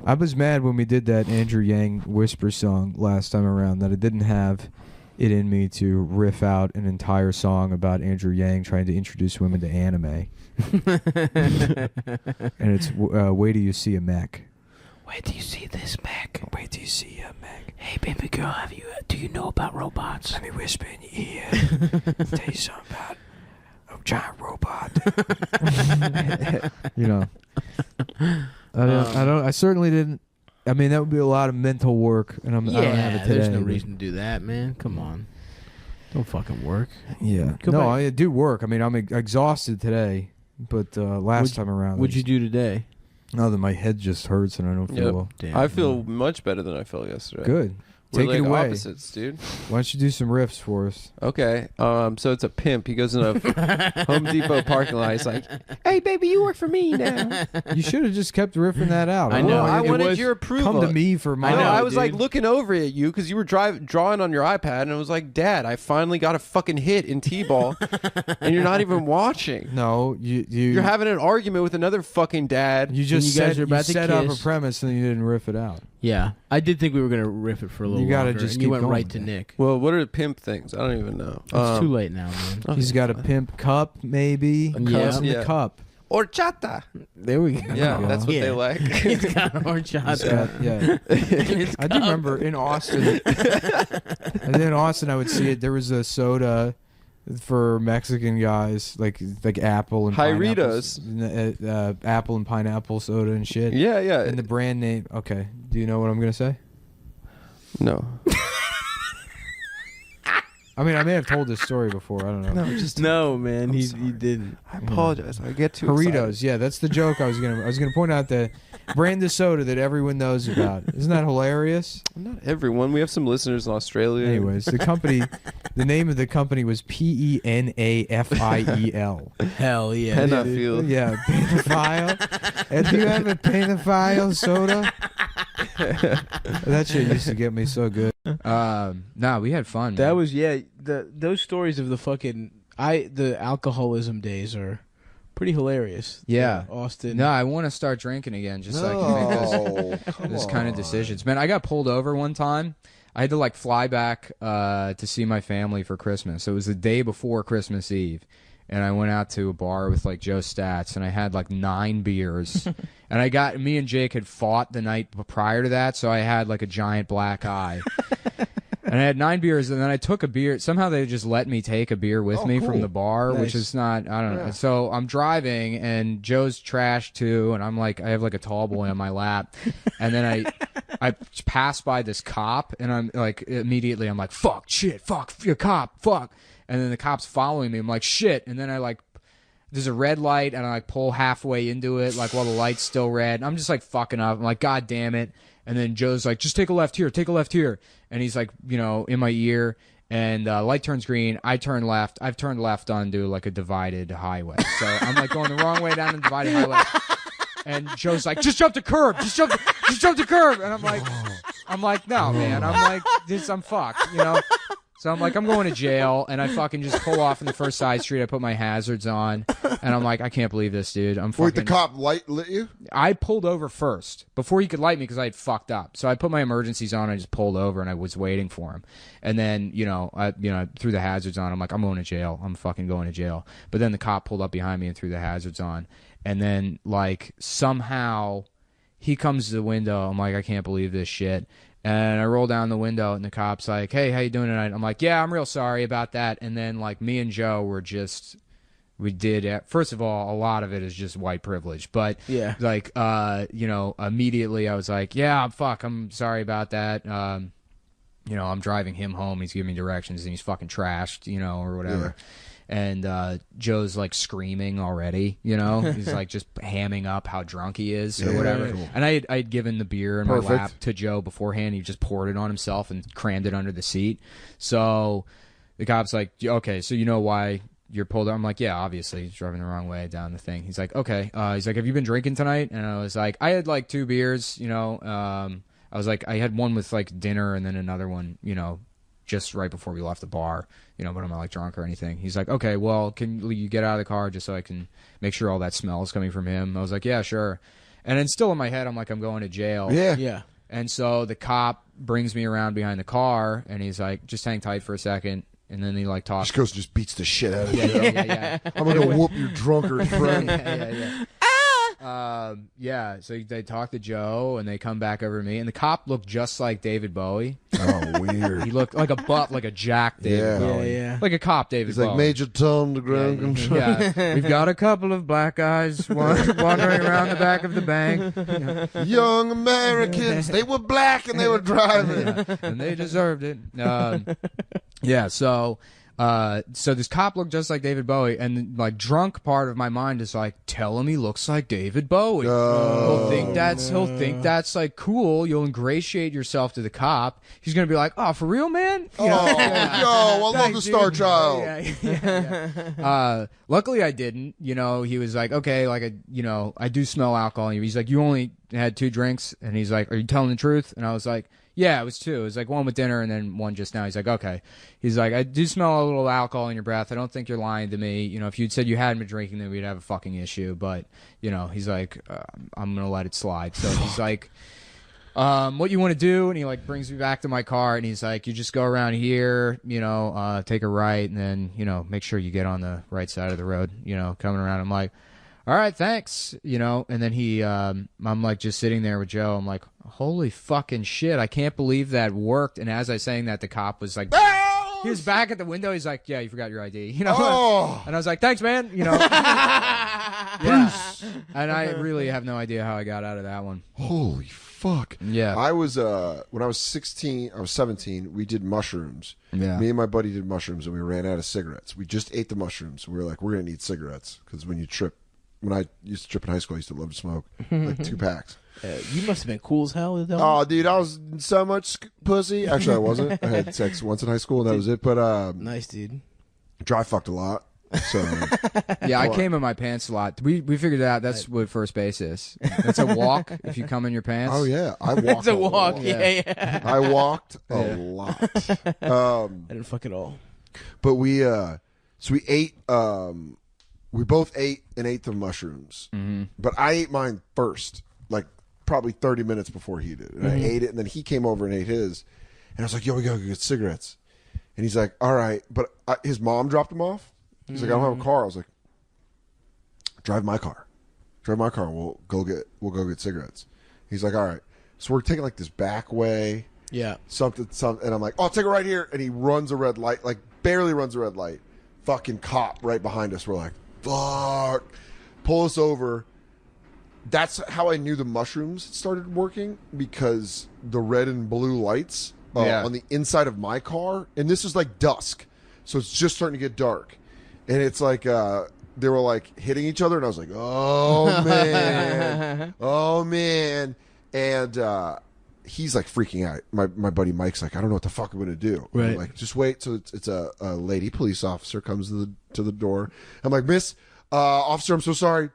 I was mad when we did that Andrew Yang whisper song last time around that I didn't have it in me to riff out an entire song about Andrew Yang trying to introduce women to anime. And it's Wait Till You See a Mech. Wait till you see this, Mac. Wait till you see a mech. Hey, baby girl, do you know about robots? Let me whisper in your ear. Tell you something about a giant robot. You know. I certainly didn't. I mean, that would be a lot of mental work, and I don't have it today. there's no but- reason to do that, man. Come on. Don't fucking work. Yeah. Go no, back. I do work. I mean, I'm exhausted today, but last time around. What'd you do today? No, that my head just hurts and I don't feel Yep. well. Damn. I feel much better than I felt yesterday. Good. We're Take it like away. opposites, dude. Why don't you do some riffs for us? Okay. So it's a pimp. He goes in a Home Depot parking lot. He's like, "Hey, baby, you work for me now." You should have just kept riffing that out. I know. Well, I It wanted was- your approval. Come to me for my. I know. I was dude. like looking over at you because you were drawing on your iPad, and I was like, "Dad, I finally got a fucking hit in T-ball, and you're not even watching. No, You're having an argument with another fucking dad." You just you guys set, are about to set up a kiss. premise and you didn't riff it out. Yeah, I did think we were gonna riff it for a little. You gotta longer, just and you keep went going right with to it. Nick. Well, what are the pimp things? I don't even know. It's too late now, man. Okay, He's got a fine. pimp cup, maybe. Yeah. What's in Yeah. the cup? Horchata. There we go. Yeah, that's what they Yeah. like. He's got He's horchata. got- yeah. I do remember in Austin. And then in Austin, I would see it. There was a soda for Mexican guys, like apple and Hyritos. apple and pineapple soda and shit. Yeah, yeah. And the brand name. Okay, do you know what I'm gonna say? No. I mean, I may have told this story before. I don't know. No, just No, man, I'm he sorry. didn't. I apologize. I get too Doritos, yeah, that's the joke I was gonna point out, the brand of soda that everyone knows about. Isn't that hilarious? excited. Not everyone. We have some listeners in Australia. Anyways, the name of the company was Penafiel. Hell yeah. Penafiel. Yeah, pedophile. And do you have a pedophile soda? That shit used to get me so good. Nah, we had fun. That man. was those stories of the fucking the alcoholism days are pretty hilarious. Yeah. Austin. No, I want to start drinking again, just so I can make this kind of decisions. Man, I got pulled over one time. I had to like fly back to see my family for Christmas. It was the day before Christmas Eve, and I went out to a bar with like Joe Stats, and I had like 9 beers. And me and Jake had fought the night prior to that, so I had like a giant black eye. And I had 9 beers, and then I took a beer. Somehow they just let me take a beer with me from the bar, which is not, I don't know. So I'm driving, and Joe's trashed too, and I'm like, I have like a tall boy on my lap. And then I pass by this cop, and I'm like, immediately I'm like, fuck, shit, fuck, you're a cop, fuck. And then the cop's following me. I'm like, shit. And then I like, there's a red light, and I like pull halfway into it, like while the light's still red. And I'm just like fucking up. I'm like, God damn it. And then Joe's like, just take a left here, take a left here. And he's like, you know, in my ear. And light turns green. I turn left. I've turned left onto like a divided highway. So I'm like going the wrong way down the divided highway. And Joe's like, just jump the curb, just jump the curb. And I'm like, no, man. I'm like, I'm fucked, you know. So I'm like, I'm going to jail, and I fucking just pull off in the first side street. I put my hazards on, and I'm like, I can't believe this, dude. I'm fucking. Wait, the cop lit you? I pulled over first before he could light me because I had fucked up. So I put my emergencies on. I just pulled over, and I was waiting for him. And then I threw the hazards on. I'm like, I'm going to jail. I'm fucking going to jail. But then the cop pulled up behind me and threw the hazards on. And then like somehow he comes to the window. I'm like, I can't believe this shit. And I roll down the window, and the cop's like, hey, how you doing tonight? I'm like, yeah, I'm real sorry about that. And then, like, me and Joe were just, first of all, a lot of it is just white privilege. But, Yeah. like, immediately I was like, yeah, fuck, I'm sorry about that. I'm driving him home. He's giving me directions, and he's fucking trashed, or whatever. Yeah. And Joe's like screaming already, he's like just hamming up how drunk he is or whatever. Cool. And I had given the beer in my lap to Joe beforehand. He just poured it on himself and crammed it under the seat. So the cop's like, okay, so you know why you're pulled over? I'm like, yeah, obviously. He's driving the wrong way down the thing. He's like, okay. He's like, have you been drinking tonight? And I was like, I had like 2 beers, I was like, I had one with like dinner and then another one, just right before we left the bar, but I'm not like drunk or anything. He's like, okay, well, can you get out of the car just so I can make sure all that smell is coming from him? I was like, yeah, sure. And then still in my head, I'm like, I'm going to jail. Yeah. Yeah. And so the cop brings me around behind the car, and he's like, just hang tight for a second. And then he like talks. Just goes, just beats the shit out of you. Yeah. I'm gonna whoop your drunkard friend. Yeah. So they talk to Joe, and they come back over to me, and the cop looked just like David Bowie. Oh, weird. He looked like a butt, like a Jack David Bowie. Yeah. Like a cop David He's Bowie. like Major Tom, the ground control. Yeah, we've got a couple of black guys wandering around the back of the bank. Young Americans, they were black and they were driving. And they deserved it. So So this cop looked just like David Bowie, and like drunk part of my mind is like, tell him he looks like David Bowie. He'll think that's like cool. You'll ingratiate yourself to the cop. He's gonna be like, oh, for real, man? You know? I love the Star Child. Luckily I didn't. You know, he was like, okay, like I do smell alcohol. He's like, you only had 2 drinks, and he's like, are you telling the truth? And I was like, yeah, it was 2. It was like 1 with dinner and then 1 just now. He's like, okay. He's like, I do smell a little alcohol in your breath. I don't think you're lying to me. You know, if you'd said you hadn't been drinking, then we'd have a fucking issue. But, you know, he's like, I'm going to let it slide. So he's like, what you want to do? And he like brings me back to my car, and he's like, you just go around here, you know, take a right, and then, you know, make sure you get on the right side of the road, you know, coming around. I'm like, all right, thanks, you know. And then I'm like just sitting there with Joe. I'm like, holy fucking shit, I can't believe that worked. And as I was saying that, the cop was like, he was back at the window. He's like, yeah, you forgot your ID, you know. And I was like, thanks, man, you know. Yeah. And I really have no idea how I got out of that one. Holy fuck. Yeah. I was when I was 17, we did mushrooms. Yeah. Me and my buddy did mushrooms, and we ran out of cigarettes. We just ate the mushrooms. We were like, we're gonna need cigarettes, because when I used to trip in high school, I used to love to smoke like 2 packs. You must have been cool as hell. Oh, dude, I was so much pussy. Actually, I wasn't. I had sex once in high school, and that was it. But nice, dude. Dry fucked a lot. So yeah, I came in my pants a lot. We figured out that's what first base is. It's a walk if you come in your pants. Oh yeah, I walked. It's a walk. Yeah. I walked a lot. I didn't fuck at all. But we ate. We both ate an 1/8 of mushrooms, but I ate mine first, like probably 30 minutes before he did. And I ate it, and then he came over and ate his. And I was like, yo, we gotta go get cigarettes. And he's like, all right. But his mom dropped him off. He's like, I don't have a car. I was like, drive my car. Drive my car, and we'll go get cigarettes. He's like, all right. So we're taking like this back way. Yeah. Something. And I'm like, oh, I'll take it right here. And he runs a red light, like barely runs a red light. Fucking cop right behind us. We're like, fuck. Pull us over. That's how I knew the mushrooms started working, because the red and blue lights on the inside of my car, and this is like dusk, so it's just starting to get dark, and it's like they were like hitting each other, and I was like, oh man, oh man, and he's like freaking out. My buddy Mike's like, I don't know what the fuck I'm gonna do. Right. I'm like, just wait. So it's a lady police officer comes to the door. I'm like, Miss Officer, I'm so sorry.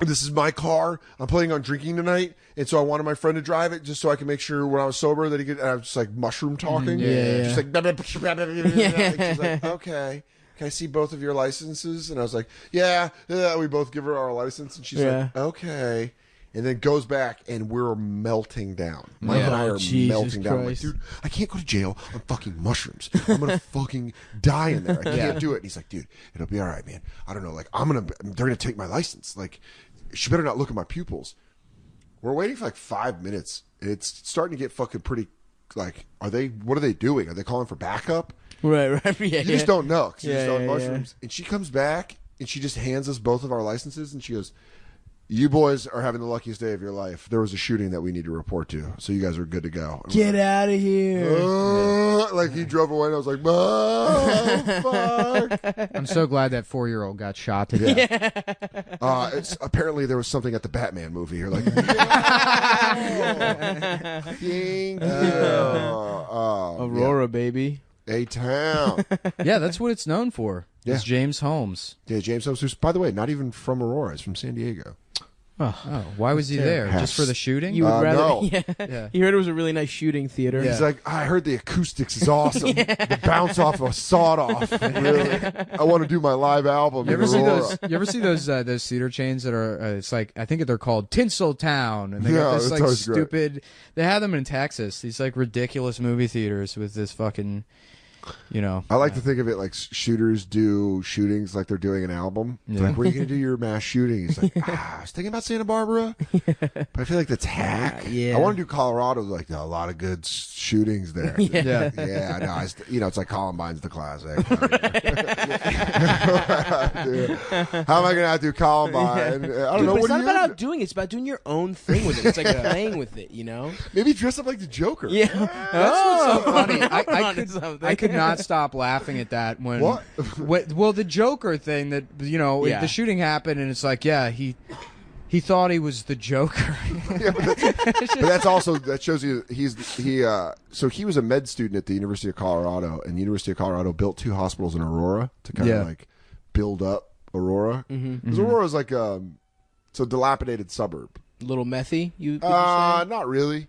This is my car. I'm planning on drinking tonight, and so I wanted my friend to drive it just so I can make sure when I was sober that he could. And I was just like mushroom talking. She's like, she's like, okay. Can I see both of your licenses? And I was like, yeah. We both give her our license, and she's like, okay. And then goes back, and we're melting down. Mike and I are melting down. I'm like, dude, I can't go to jail on fucking mushrooms. I'm gonna fucking die in there. I can't do it. And he's like, dude, it'll be all right, man. I don't know. Like, they're gonna take my license. Like, she better not look at my pupils. We're waiting for like 5 minutes. It's starting to get fucking pretty. Like, what are they doing? Are they calling for backup? Right. Yeah, you just don't know, because you're just on mushrooms. And she comes back, and she just hands us both of our licenses, and she goes, you boys are having the luckiest day of your life. There was a shooting that we need to report to, so you guys are good to go. Get out of here. Like, he drove away, and I was like, oh, fuck. I'm so glad that 4-year-old got shot today. It's apparently there was something at the Batman movie. You're like, thank you. Aurora, baby. A-Town. Yeah, that's what it's known for. Yeah. It's James Holmes. Yeah, James Holmes, who's, by the way, not even from Aurora. He's from San Diego. Oh, why was he there? Just for the shooting? You would rather? No. Yeah. He heard it was a really nice shooting theater. He's like, I heard the acoustics is awesome. The bounce off a sawed off. Really, I want to do my live album. You ever see those theater chains that are? It's like, I think they're called Tinseltown, and they got this like stupid. Great. They have them in Texas. These like ridiculous movie theaters with this fucking. You know, I like to think of it like shooters do shootings like they're doing an album. It's like, where are you going to do your mass shooting? He's like, I was thinking about Santa Barbara, but I feel like that's hack. I want to do Colorado. Like, a lot of good shootings there. Yeah. I know. It's like Columbine's the classic. How am I going to outdo Columbine? I don't know. But it's not about outdoing it. It's about doing your own thing with it. It's like playing with it, you know? Maybe dress up like the Joker. Yeah. That's what's so funny. I could could not stop laughing at that when. What? Well, the Joker thing that the shooting happened, and it's like, yeah, he thought he was the Joker. Yeah, but that's also that shows you so he was a med student at the University of Colorado, and the University of Colorado built 2 hospitals in Aurora to kind of like build up Aurora. Because Aurora's like it's a dilapidated suburb. Little methy, you say? Not really.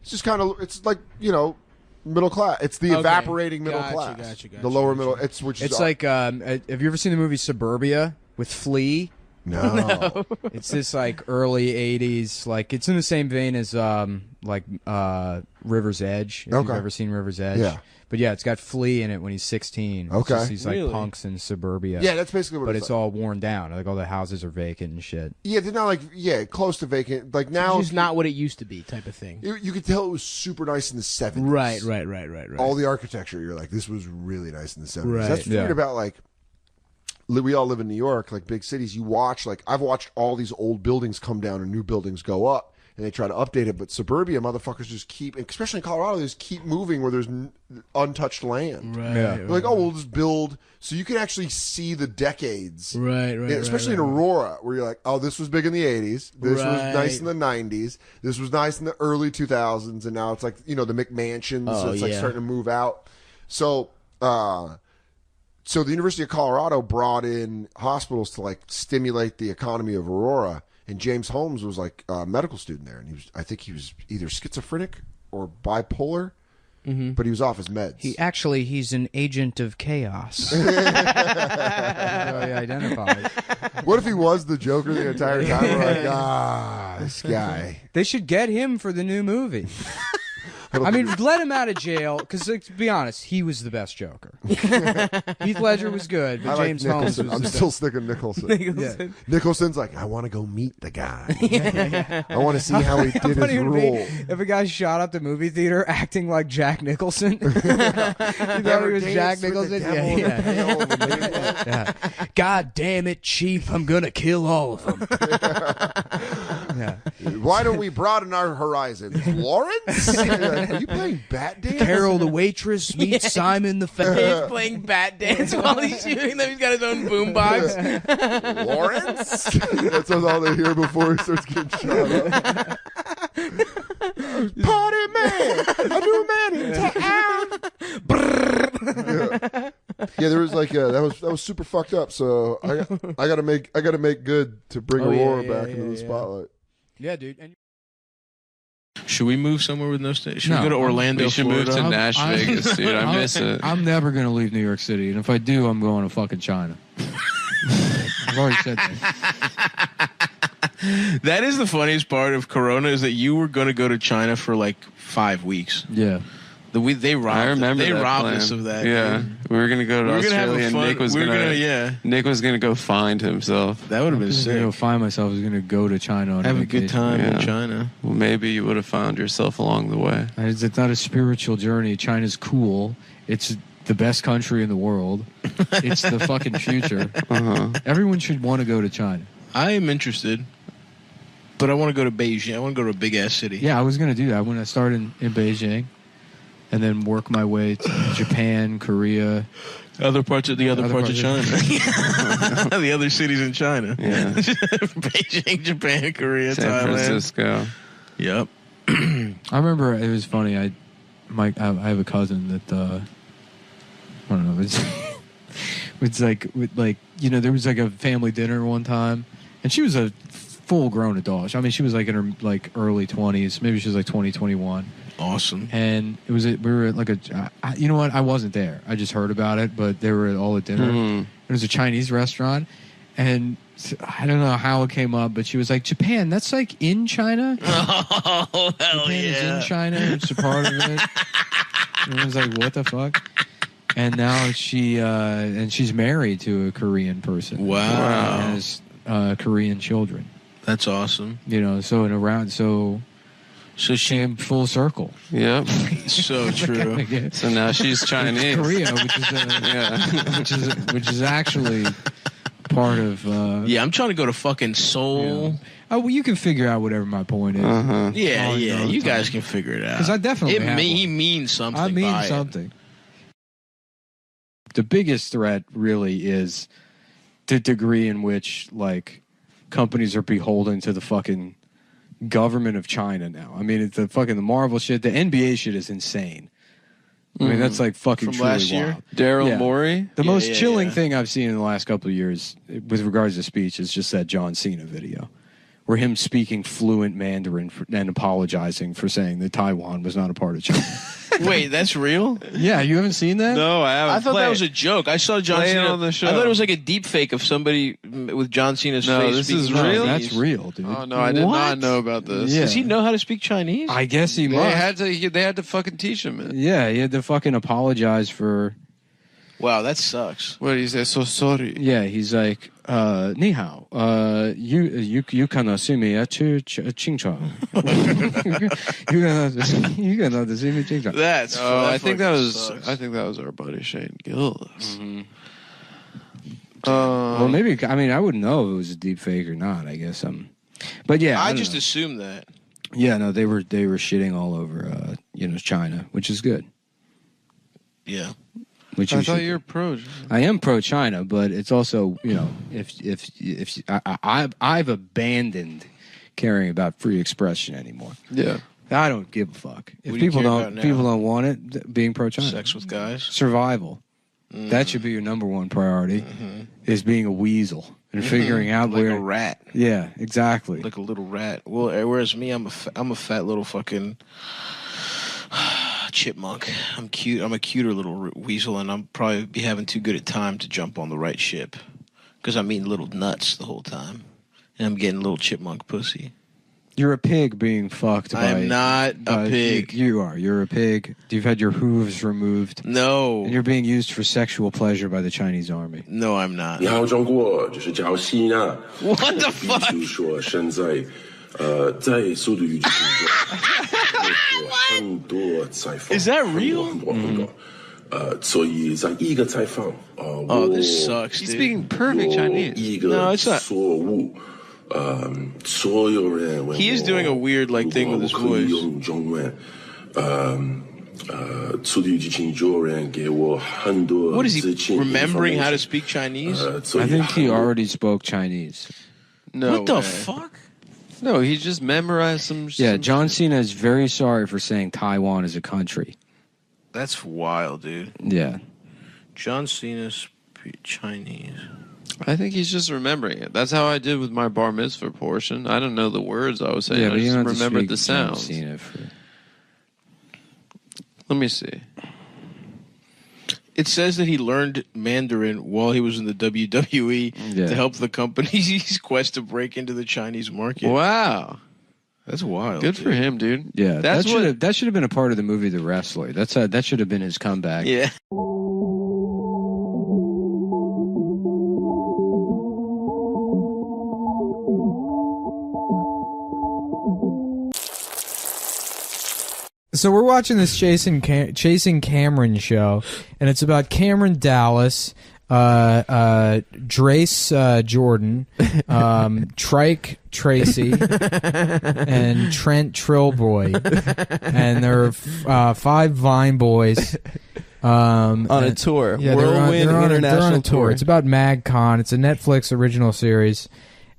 It's just kind of, it's like, middle class. It's the evaporating middle class. Gotcha, the lower middle. It's like, have you ever seen the movie Suburbia with Flea? No. It's this like early 80s, like it's in the same vein as River's Edge, if you've ever seen River's Edge. Yeah. But yeah, it's got Flea in it when he's 16. It's Okay. just these like punks in suburbia. Yeah, that's basically what But it's it's all worn down. Like all the houses are vacant and shit. Yeah, they're not close to vacant. Like now, It's just not what it used to be, type of thing. you could tell it was super nice in the 70s. Right. All the architecture, you're like, this was really nice in the 70s. Right. That's weird about like, we all live in New York, like big cities. You watch, like, I've watched all these old buildings come down and new buildings go up, and they try to update it. But suburbia motherfuckers just keep, especially in Colorado, they just keep moving where there's untouched land. Right. They're like, oh, we'll just build. So you can actually see the decades. Right. Especially in Aurora, where you're like, oh, this was big in the 80s. This was Right. nice in the 90s. This was nice in the early 2000s. And now it's like, the McMansions. Oh, It's like yeah. starting to move out. So the University of Colorado brought in hospitals to like stimulate the economy of Aurora. And James Holmes was like a medical student there. And I think he was either schizophrenic or bipolar. But he was off his meds. He's an agent of chaos. Really identified. What if he was the Joker the entire time? We're like, this guy. They should get him for the new movie. I mean, let him out of jail, because to be honest, he was the best Joker. Heath Ledger was good, but I James like Holmes Nicholson. was I'm the still sticking Nicholson. Yeah. Nicholson's like, I want to go meet the guy. I want to see how he did his funny it would be role. if a guy shot up the movie theater acting like Jack Nicholson. You thought he was Jack Nicholson? Yeah. God damn it, Chief, I'm going to kill all of them. Yeah. Why don't we broaden our horizons? Lawrence? Are you playing Bat Dance? Carol the waitress meets Simon the Fat. He's playing bat dance while he's shooting them. He's got his own boombox. Lawrence? That's all they hear before he starts getting shot up. Party man! A new man in town! Yeah, there was like that was super fucked up. So I gotta make good to bring Aurora back into the spotlight. Yeah, dude. And Should we move somewhere with no state? Should No, we go to Orlando, We should move Florida? to Nash Vegas, dude. I miss it. I'm never going to leave New York City, and if I do, I'm going to fucking China. I've already said that. That is the funniest part of Corona is that you were going to go to China for like 5 weeks. Yeah. They robbed. I remember They that robbed plan. us of that. Yeah, dude. we were gonna go to We were gonna have Australia, a and fun. Nick was we were gonna. yeah. Nick was gonna go find himself. That would have been I was going sick. to find myself. I was going to go to China on Have a vacation. good time in Yeah. China. Well, maybe you would have found yourself along the way. It's not a spiritual journey. China's cool. It's the best country in the world. It's the fucking future. Everyone should want to go to China. I am interested, but I want to go to Beijing. I want to go to a big ass city. Yeah, I was going to do that. I'm going to start in Beijing and then work my way to Japan, Korea. Other parts of Other China. parts The other cities in China. Yeah. Beijing, Japan, Korea, San Thailand. Francisco. Yep. I remember it was funny. I have a cousin that I don't know. It's like there was like a family dinner one time, and she was a full grown adult. I mean, she was like in her like early 20s, maybe she was like 20, 21. Awesome. And we were at like you know what? I wasn't there. I just heard about it, but they were all at dinner. It was a Chinese restaurant, and I don't know how it came up, but she was like, Japan, that's like in China? Oh, hell Japan is in China. It's a part of it. And I was like, what the fuck? And now she's married to a Korean person. Wow. And has Korean children. That's awesome. So she came full circle. Yep. So true. So now she's Chinese. Korea, which is actually part of. Yeah, I'm trying to go to fucking Seoul. Oh, well, you can figure out whatever my point is. Yeah, Oh, yeah. no, You time. guys can figure it out. 'Cause I definitely have He one. means something. I mean by it. something. the biggest threat really is the degree in which like companies are beholden to the fucking government of China now. I mean, it's the Marvel shit. The NBA shit is insane. I mean, that's like fucking From truly last year? wild. Daryl Morey. The most chilling thing I've seen in the last couple of years with regards to speech is just that John Cena video. Where him speaking fluent Mandarin and apologizing for saying that Taiwan was not a part of China. Wait, that's real? Yeah, you haven't seen that? No, I haven't. I thought that was a joke. I saw John Play it Cena on the show. I thought it was like a deep fake of somebody with John Cena's No, face. this is speaking real? Chinese. That's real, dude. Oh no, I did not know about this. Yeah. Does he know how to speak Chinese? I guess he They must. had to. They had to fucking teach him it. Yeah, he had to fucking apologize for. Wow, that sucks. What did he say? So sorry. Yeah, he's like, ni hao. You cannot see me at ching chong. You cannot see me ching chong. That's. Oh, I think that was. Sucks. I think that was our buddy Shane Gillis. Well, maybe. I mean, I wouldn't know if it was a deep fake or not. I guess. But yeah, I don't just know. assumed that. Yeah, no, they were shitting all over, China, which is good. Yeah. Which I you thought should- you were pro. I am pro China, but it's also if I've abandoned caring about free expression anymore. Yeah. I don't give a fuck if What do you people care don't about now? people don't want it. Being pro China, Sex with guys. survival. That should be your number one priority. Is being a weasel and figuring out Like where a rat. Yeah, exactly. Like a little rat. Well, whereas me, I'm a fat little fucking chipmunk. I'm cute. I'm a cuter little weasel, and I'm probably be having too good a time to jump on the right ship because I'm eating little nuts the whole time, and I'm getting little chipmunk pussy. You're a pig being fucked by. I'm not a pig. You are. You're a pig. You've had your hooves removed. No. And you're being used for sexual pleasure by the Chinese army. No, I'm not. 你好中过就是叫西娜 What the 必 fuck? 须说现在在速度与激情中很多采访 Is that real? 很多所以在一个采访 Oh, this sucks, He's dude. speaking perfect Chinese. 一 No, 个 it's not. 错误所有人问 He is doing a weird, like, thing with his 如果我可以 voice. 用中文速度与激情中人给我很多 What is he 资讯 remembering how to information speak Chinese? I think he already spoke Chinese. No. What the way. fuck? No, he just memorized some. Yeah, some John shit. Cena is very sorry for saying Taiwan is a country. That's wild, dude. Yeah. John Cena speak Chinese. I think he's just remembering it. That's how I did with my bar mitzvah portion. I don't know the words I was saying. Yeah, I but you just don't have to remembered speak the John sounds. Cena for... Let me see. It says that he learned Mandarin while he was in the WWE Yeah. to help the company's quest to break into the Chinese market. Wow. That's wild. Good dude. for him, dude. Yeah, That's that should have been a part of the movie The Wrestler. That should have been his comeback. Yeah. So we're watching this Chasing Cameron show, and it's about Cameron Dallas, Drace Jordan, Trike Tracy, and Trent Trillboy, and there are 5 Vine boys On a tour. Yeah, Whirlwind they're on International a tour. It's about MagCon. It's a Netflix original series.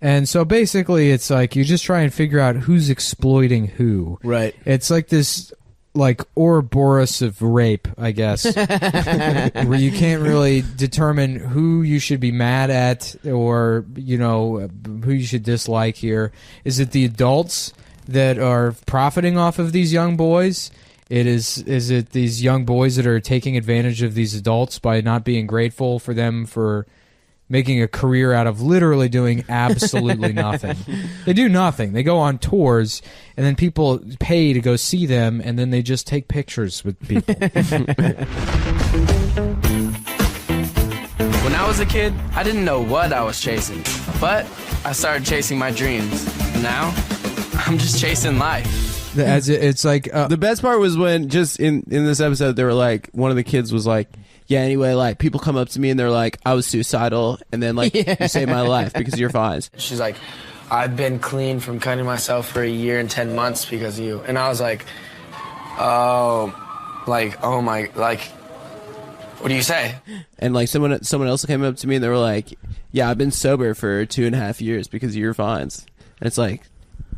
And so basically it's like you just try and figure out who's exploiting who. Right. It's like this like Ouroboros of rape, I guess. Where you can't really determine who you should be mad at or, who you should dislike here. Is it the adults that are profiting off of these young boys? Is it these young boys that are taking advantage of these adults by not being grateful for them for making a career out of literally doing absolutely nothing? They do nothing. They go on tours, and then people pay to go see them, and then they just take pictures with people. When I was a kid, I didn't know what I was chasing, but I started chasing my dreams. Now, I'm just chasing life. It's like the best part was when just in this episode they were like, one of the kids was like, yeah, anyway, like people come up to me and they're like, I was suicidal, and then like you saved my life because of your fines. She's like, I've been clean from cutting myself for 1 year and 10 months because of you. And I was like, oh my, like, What do you say? And like someone else came up to me and they were like, "Yeah, I've been sober for 2.5 years because of your vines." And it's like,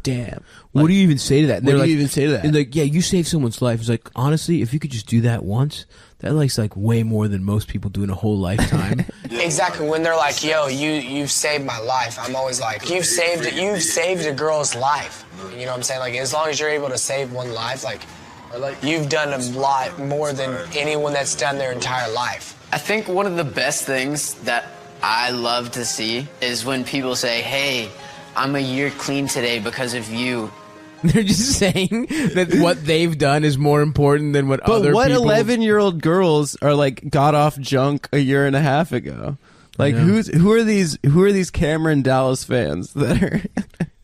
damn. What do you even say to that? What do you even say to that? And like, yeah, you saved someone's life. It's like, honestly, if you could just do that once, that like way more than most people do in a whole lifetime. Exactly. When they're like, "Yo, you've saved my life," I'm always like, "You've saved a girl's life." You know what I'm saying? Like, as long as you're able to save one life, like you've done a lot more than anyone that's done their entire life. I think one of the best things that I love to see is when people say, "Hey, I'm a year clean today because of you." They're just saying that what they've done is more important than what other people... But what 11-year-old girls are like got off junk a year and a half ago? Like who are these Cameron Dallas fans that are?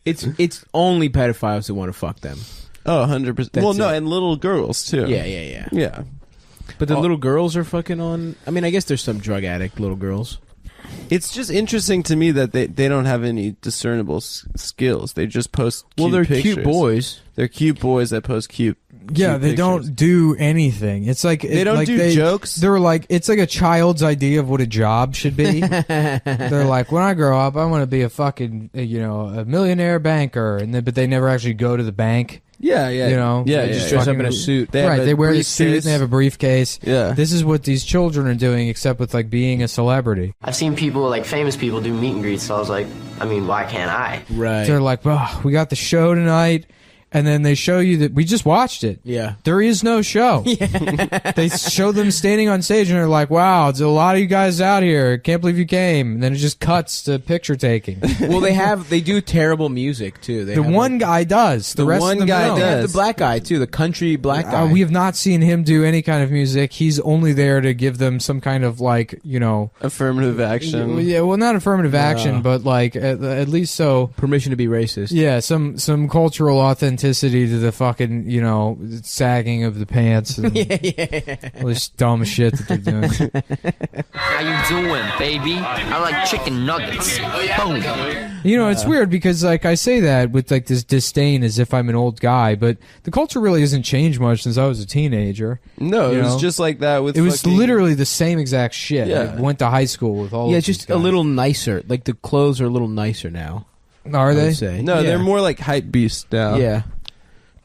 It's only pedophiles that want to fuck them. Oh, 100%. Well, no, and little girls too. Yeah. But the little girls are fucking on... I mean, I guess there's some drug addict little girls. It's just interesting to me that they don't have any discernible skills. They just post cute they're pictures. cute boys. They're cute boys that post cute Yeah, they pictures. don't do anything. It's like They don't do jokes? They're like, it's like a child's idea of what a job should be. They're like, when I grow up, I want to be a fucking, a millionaire banker, but they never actually go to the bank. Yeah. They just dress up in a suit. They wear the suit and they have a briefcase. Yeah. This is what these children are doing, except with like being a celebrity. I've seen people, like famous people, do meet and greets, so I was like, I mean, why can't I? Right. They're like, oh, we got the show tonight. And then they show you that we just watched it. Yeah. There is no show. They show them standing on stage and they're like, wow, there's a lot of you guys out here. Can't believe you came. And then it just cuts to picture taking. Well, they do terrible music too. The one guy does. The rest one of them guy don't. does. They have the black guy too, the country black guy. We have not seen him do any kind of music. He's only there to give them some kind of like, affirmative action. Yeah, well, not affirmative action, but like at least so permission to be racist. Yeah, some cultural authenticity to the fucking, sagging of the pants and all this dumb shit that they're doing. How you doing, baby? I like chicken nuggets. Boom. It's weird because like I say that with like this disdain as if I'm an old guy, but the culture really hasn't changed much since I was a teenager. No, it was just like that with it was literally the same exact shit. Yeah. I went to high school with all Yeah, of just these guys. a little nicer. Like the clothes are a little nicer now. Are I they? would say. No, Yeah. they're more like hype beasts now. Yeah.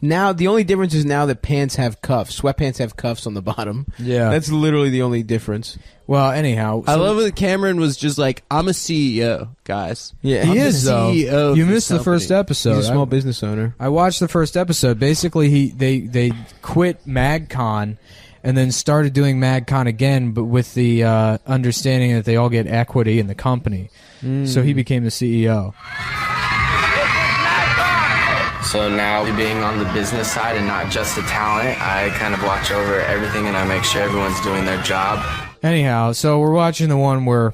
Now the only difference is now that pants have cuffs. Sweatpants have cuffs on the bottom. Yeah. That's literally the only difference. Well, anyhow, I love that Cameron was just like, I'm a CEO, guys. Yeah, he I'm is the though. CEO of You this missed the company. first episode. He's a small business owner. I watched the first episode. Basically, they quit MagCon and then started doing MagCon again, but with the understanding that they all get equity in the company. So he became the CEO. So now, being on the business side and not just the talent, I kind of watch over everything and I make sure everyone's doing their job. Anyhow, so we're watching the one where,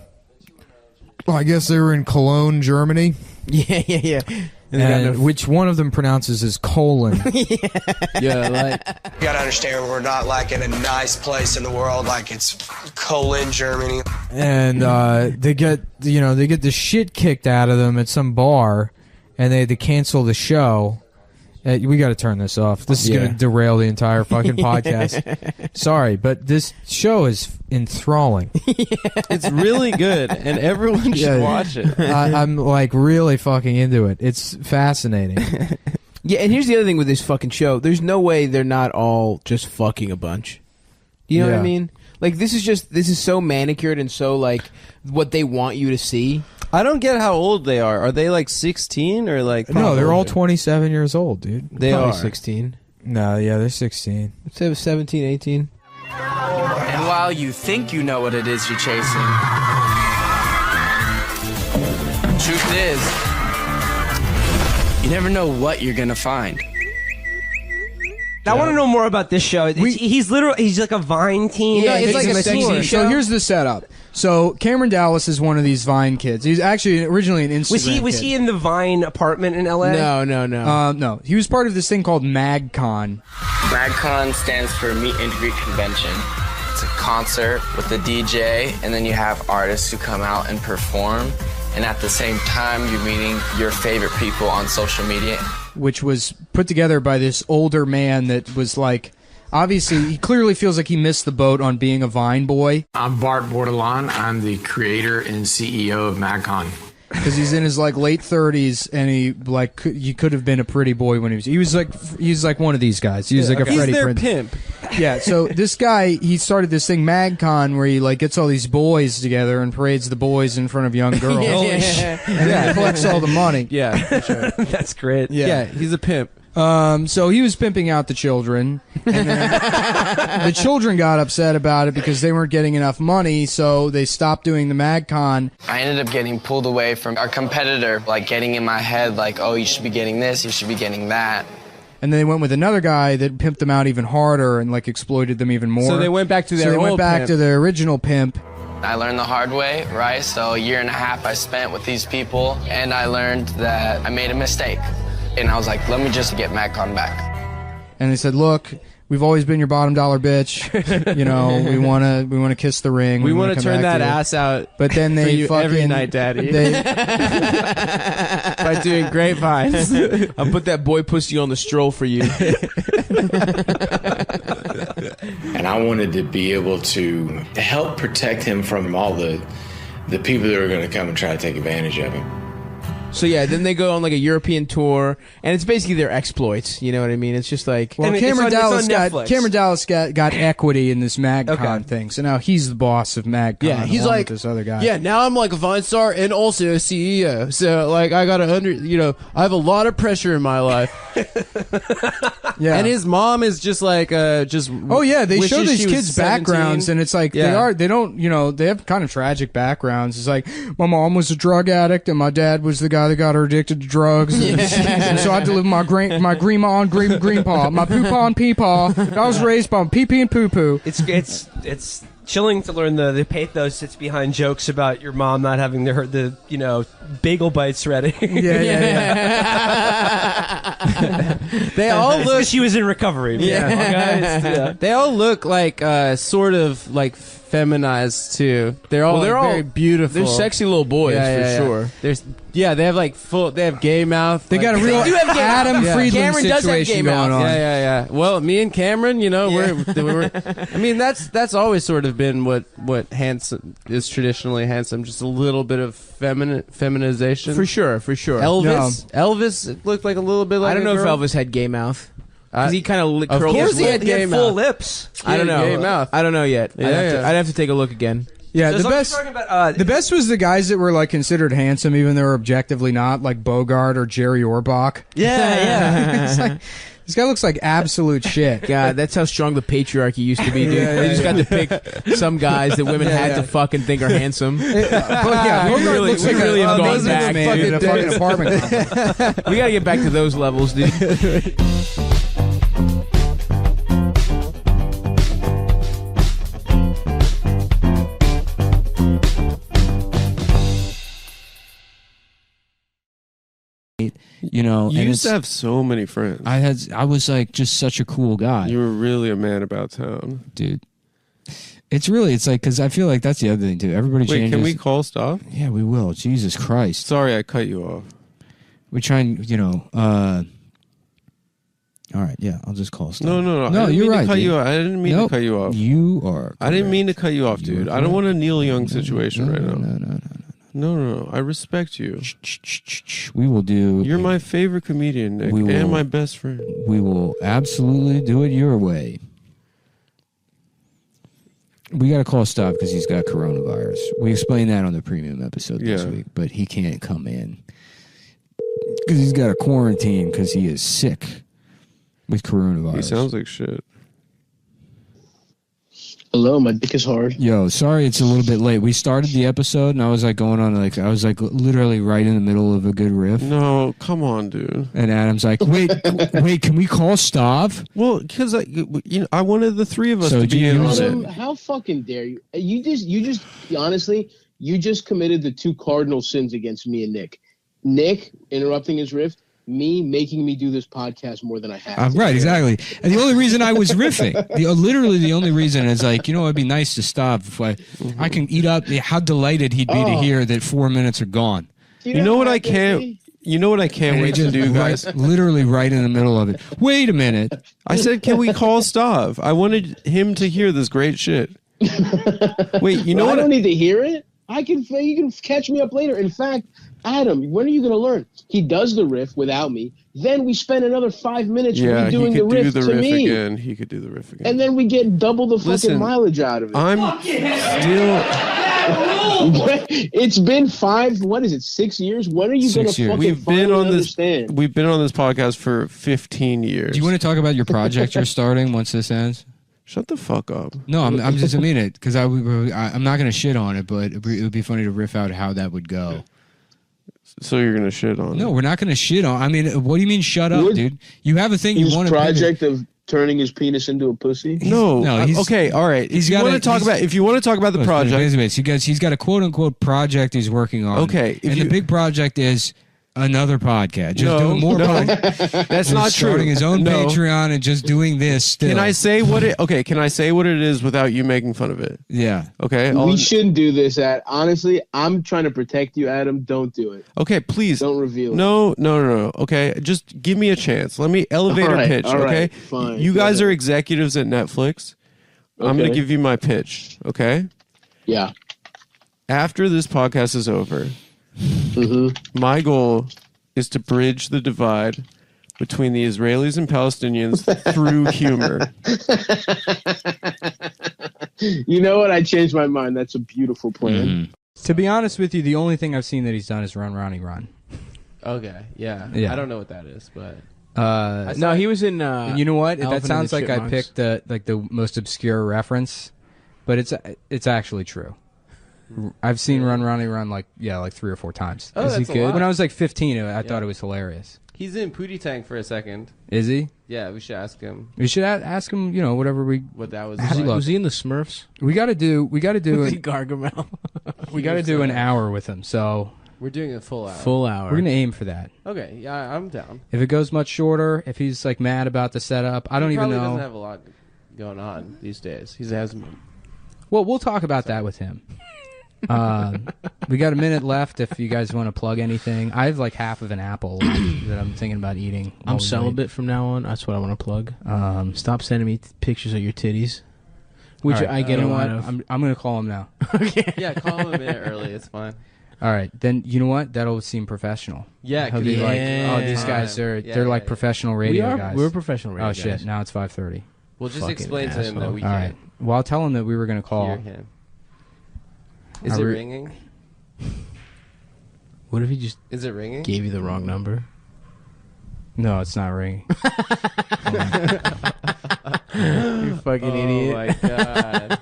I guess they were in Cologne, Germany. Yeah. And which one of them pronounces as colon. Yeah, like You gotta understand, we're not like in a nice place in the world, like it's Colon, Germany. And they get the shit kicked out of them at some bar, and they had to cancel the show. We got to turn this off. This is going to derail the entire fucking podcast. Sorry, but this show is enthralling. it's really good, and everyone should watch it. I'm like really fucking into it. It's fascinating. Yeah, and here's the other thing with this fucking show. There's no way they're not all just fucking a bunch. You know what I mean? Like this is so manicured and so like what they want you to see. I don't get how old they are. Are they like 16 or like? No, they're all 27 years old, dude. They Probably are 16. No, yeah, they're 16. Instead of 17, 18. And while you think you know what it is you're chasing, truth is, you never know what you're gonna find. I want to know more about this show. He's like a Vine teen. Yeah, it's like a sexy tour. So here's the setup. So Cameron Dallas is one of these Vine kids. He's actually originally an Instagram Was kid. he in the Vine apartment in LA? No. No, he was part of this thing called MagCon. MagCon stands for Meet and Greet Convention. It's a concert with a DJ, and then you have artists who come out and perform. And at the same time, you're meeting your favorite people on social media. Which was put together by this older man that was like, obviously, he clearly feels like he missed the boat on being a Vine boy. I'm Bart Bordelon. I'm the creator and CEO of MagCon. Because he's in his like late 30s, and he could have been a pretty boy when he was like one of these guys. He was like a Freddie He's their Prinze. pimp. Yeah, so this guy, he started this thing, MagCon, where he like gets all these boys together and parades the boys in front of young girls. And collects all the money. Yeah, for sure. That's great. Yeah, he's a pimp. So he was pimping out the children, and then the children got upset about it because they weren't getting enough money, so they stopped doing the MagCon. I ended up getting pulled away from our competitor, like getting in my head, like, oh, you should be getting this, you should be getting that. And then they went with another guy that pimped them out even harder and like exploited them even more. So they went back to their to their original pimp. I learned the hard way, right? So a year and a half I spent with these people, and I learned that I made a mistake. And I was like, let me just get MagCon back. And they said, look, we've always been your bottom dollar bitch. You know, we wanna kiss the ring. We want to turn that to ass out. But then they for you every night, Daddy. By doing grapevines. I'll put that boy pussy on the stroll for you. And I wanted to be able to help protect him from all the people that are going to come and try to take advantage of him. So yeah, then they go on like a European tour, and it's basically their exploits. You know what I mean? It's just like Cameron Dallas got equity in this MagCon thing, so now he's the boss of MagCon. Yeah, he's like with this other guy. Yeah, now I'm like a Vine star and also a CEO. So like I got I have a lot of pressure in my life. Yeah, and his mom is just like just. Oh yeah, they show wishes these she was kids' 17. backgrounds, and it's like they have kind of tragic backgrounds. It's like my mom was a drug addict, and my dad was the guy that got her addicted to drugs. And so I had to live with my grandma and grandpa, my poopaw and peepaw. I was raised by pee-pee and poo-poo. It's chilling to learn the pathos that's behind jokes about your mom not having the bagel bites ready. They all look. She was in recovery. They all look like sort of like feminized too. They're all very beautiful. They're sexy little boys for sure. They have like they have gay mouth. They got a real Adam Friedland Cameron does have gay situation mouth. going on. Yeah. Well, me and Cameron, we're I mean, that's always sort of been what handsome is traditionally handsome. Just a little bit of feminization. For sure. Elvis looked like a little bit like. I don't know a girl. if Elvis had gay mouth. Because he kind of curled course his he lip. had gay full mouth. lips. I don't know. Gay mouth. I don't know yet. Yeah, I'd have to take a look again. Yeah, So the as long as best. we're talking about, The best was the guys that were like considered handsome, even though they were objectively not, like Bogart or Jerry Orbach. yeah. It's like, this guy looks like absolute shit. God, that's how strong the patriarchy used to be, dude. They just got to pick some guys that women had to fucking think are handsome. But yeah, we Bogart really, looks we like really have gone back, man in a dude. fucking apartment complex. We got to get back to those levels, dude. You know, You and used to it's- have so many friends. I was like just such a cool guy. You were really a man about town. Dude. It's like, because I feel like that's the other thing too. Everybody Wait, changes. can we call stuff? Yeah, we will. Jesus Christ. Sorry, I cut you off. We try and, all right, yeah, I'll just call stuff. No. No, I didn't you're mean right, to cut dude. you off. I didn't mean Nope. to cut you off. You are. I didn't mean to cut you off, dude. I don't want a Neil Young situation right now. No. I respect you. We will do. You're my favorite comedian, Nick, We will- and my best friend. We will absolutely do it your way. We got to call stop because he's got coronavirus. We explained that on the premium episode this Yeah. week, but he can't come in because he's got a quarantine because he is sick with coronavirus. He sounds like shit. Hello, my dick is hard. Yo, sorry it's a little bit late. We started the episode and I was like going on I was like literally right in the middle of a good riff. No, come on, dude. And Adam's like, wait, can we call Stav? Well, because I wanted the three of us So to do be in you- on Adam, it. how fucking dare you? You just honestly, you just committed the two cardinal sins against me and Nick. Nick interrupting his riff, me making me do this podcast more than I have to. Right, exactly. And the only reason I was riffing, literally the only reason is like, it'd be nice to stop if I can eat up how delighted he'd be to hear that 4 minutes are gone. You know what I can't? You know what I can't And wait he to just do, guys? literally right in the middle of it. Wait a minute. I said, can we call Stav? I wanted him to hear this great shit. Wait, you know I what? don't need to hear it. You can catch me up later. In fact, Adam, when are you going to learn? He does the riff without me. Then we spend another 5 minutes redoing the riff to me. Again. He could do the riff again. And then we get double the fucking mileage out of it. I'm It's been 6 years? When are you going to fucking finally understand? We've been on this podcast for 15 years. Do you want to talk about your project you're starting once this ends? Shut the fuck up. No, I'm just mean it because I'm not going to shit on it, but it would be funny to riff out how that would go. So you're gonna shit on it? No, we're not gonna shit on. I mean, what do you mean shut up, dude? You have a thing you want to project of turning his penis into a pussy. No. Okay. All right. If you want to talk about the project, he's got a quote unquote project he's working on. Okay, and the big project is another podcast. Just doing more podcasts. That's not true. Starting his own Patreon and just doing this still. Can I say what it is without you making fun of it? Yeah. Okay. We shouldn't do this. Honestly, I'm trying to protect you, Adam. Don't do it. Okay, please. Don't reveal it. No. Okay, just give me a chance. Let me elevator pitch. All okay. right, fine. You guys are executives at Netflix. Okay. I'm going to give you my pitch. Okay. Yeah. After this podcast is over, my goal is to bridge the divide between the Israelis and Palestinians through humor. You know what? I changed my mind. That's a beautiful plan. To be honest with you, the only thing I've seen that he's done is Run, Ronnie, Run. Okay, yeah. I don't know what that is, but no, he was in. You know what? Elephant That sounds and the like I picked the most obscure reference, but it's actually true. I've seen Run, Ronnie, Run like 3 or 4 times. Oh, is he good? When I was like 15, I thought it was hilarious. He's in Pootie Tank for a second. Is he? Yeah, we should ask him. We should ask him. You know, what that was. Was he in the Smurfs? We got to do. Gargamel. We got to do an hour with him. So we're doing a full hour. Full hour. We're gonna aim for that. Okay, yeah, I'm down. If it goes much shorter, if he's like mad about the setup, I don't even know. He doesn't have a lot going on these days. He hasn't. Well, we'll talk about that with him. We got a minute left if you guys want to plug anything. I have like half of an apple that I'm thinking about eating. I'm celibate from now on. That's what I want to plug. Stop sending me pictures of your titties. Which right, I get a lot of. I'm going to call him now. Okay. Yeah, call him a minute early. It's fine. All right, then you know what? That'll seem professional. Yeah, he'll be like, oh, these guys they're like professional radio guys. We're professional radio guys. Oh shit! Now it's 5:30. We'll just explain to him that we can't. All right. Well, I'll tell him that we were going to call him. Is it ringing? What if he just is it ringing? Gave you the wrong number? No, it's not ringing. You fucking idiot! Oh my god!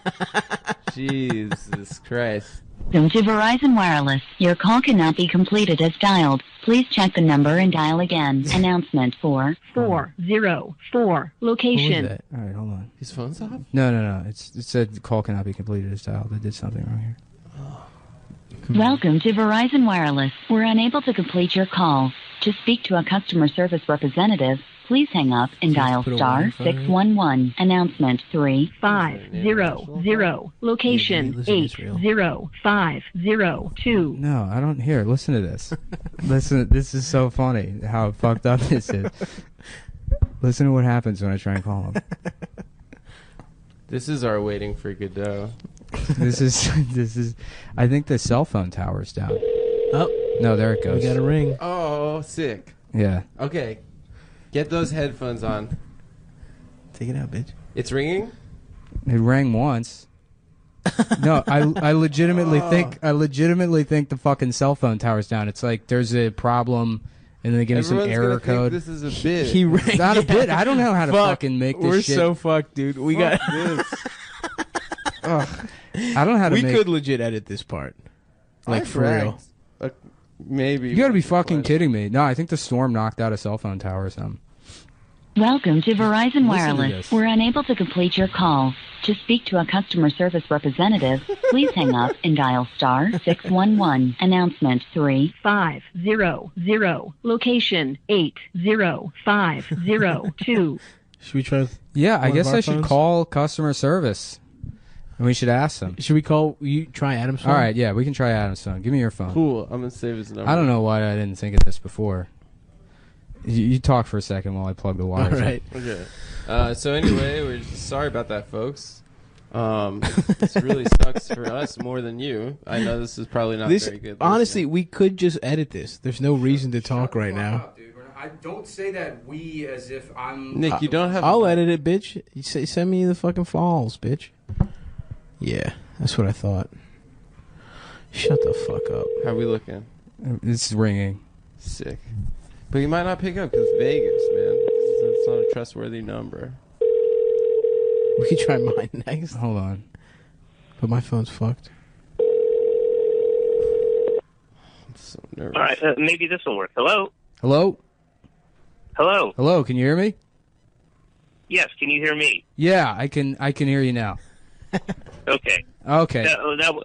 Jesus Christ! Welcome to Verizon Wireless. Your call cannot be completed as dialed. Please check the number and dial again. Announcement for 404 location. What was that? All right, hold on. His phone's off? No. It said the call cannot be completed as dialed. I did something wrong here. Welcome to Verizon Wireless. We're unable to complete your call. To speak to a customer service representative, please hang up and dial star 611. Announcement 3500. Location 80502. No, I don't hear. Listen to this. Listen, this is so funny how fucked up this is. Listen to what happens when I try and call him. This is our waiting for Godot. This is. I think the cell phone tower's down. Oh no, there it goes. We got a ring. Oh, sick. Yeah. Okay, get those headphones on. Take it out, bitch. It's ringing. It rang once. No, I legitimately think the fucking cell phone tower's down. It's like there's a problem. And then they give me some error code. This is a bit. It's not a bit. I don't know how to fucking make this shit. We're so fucked, dude. We got this. I don't know how to We make... could legit edit this part. Like, for real. Maybe. You gotta be fucking kidding me. No, I think the storm knocked out a cell phone tower or something. Welcome to Verizon to Wireless. this. We're unable to complete your call. To speak to a customer service representative, please hang up and dial star 611. Announcement 3500. Location 80502. Should we try? Yeah, I one guess of our I should phones? call customer service. And we should ask them. Should we call you? Try Adam's phone. All right, yeah, we can try Adam's phone. Give me your phone. Cool. I'm gonna save his number. I don't know why I didn't think of this before. You talk for a second while I plug the wires. All right. Okay. So anyway, we're sorry about that, folks. This really sucks for us more than you. I know this is probably not very good. Honestly, we could just edit this. There's no reason to talk right now. I don't say that we as if I'm... Nick, you don't have... I'll edit it, bitch. You send me the fucking files, bitch. Yeah, that's what I thought. Shut the fuck up. How are we looking? It's ringing. Sick. But you might not pick up because Vegas, man. It's not a trustworthy number. We can try mine next. Hold on. But my phone's fucked. I'm so nervous. All right, maybe this will work. Hello? Hello? Hello? Hello, can you hear me? Yes, can you hear me? Yeah, I can hear you now. Okay. Okay.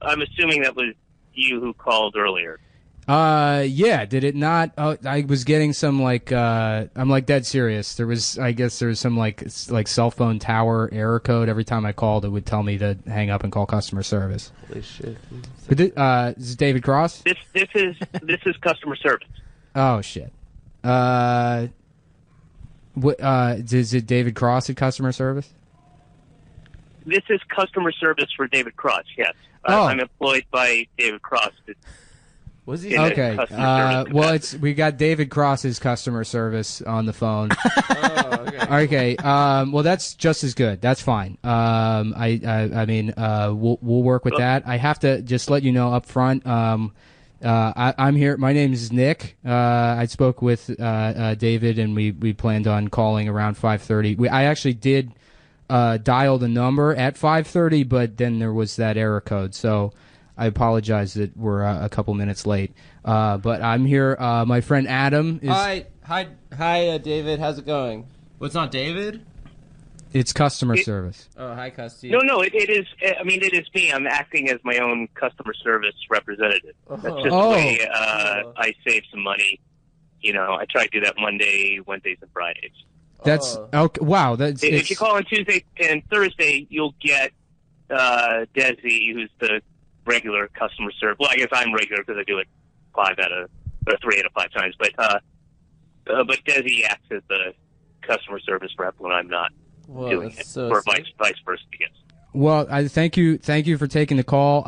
I'm assuming that was you who called earlier. Yeah, did it not? Oh, I was getting some I'm like dead serious. I guess there was some like cell phone tower error code. Every time I called, it would tell me to hang up and call customer service. Holy shit. But is it David Cross? This is customer service. Oh shit. Is it David Cross at customer service? This is customer service for David Cross, yes. Oh. I'm employed by David Cross. Was he? Okay. Well, we got David Cross's customer service on the phone. Oh, okay. Okay. Well, that's just as good. That's fine. I mean, we'll work with that. I have to just let you know up front. I'm here. My name is Nick. I spoke with David, and we planned on calling around 5:30. I actually did dial the number at 5:30, but then there was that error code. So I apologize that we're a couple minutes late. But I'm here. My friend Adam is. Hi, David. How's it going? Well, it's not David. It's customer service. Oh, hi, Custy. No, it is. I mean, it is me. I'm acting as my own customer service representative. That's just the way I save some money. You know, I try to do that Monday, Wednesdays, and Fridays. That's okay. Wow. If you call on Tuesday and Thursday, you'll get Desi, who's the regular customer service. Well, I guess I'm regular because I do it 3 out of 5 times. But Desi acts as the customer service rep when I'm not doing it, or vice versa, I guess. Well, I thank you for taking the call.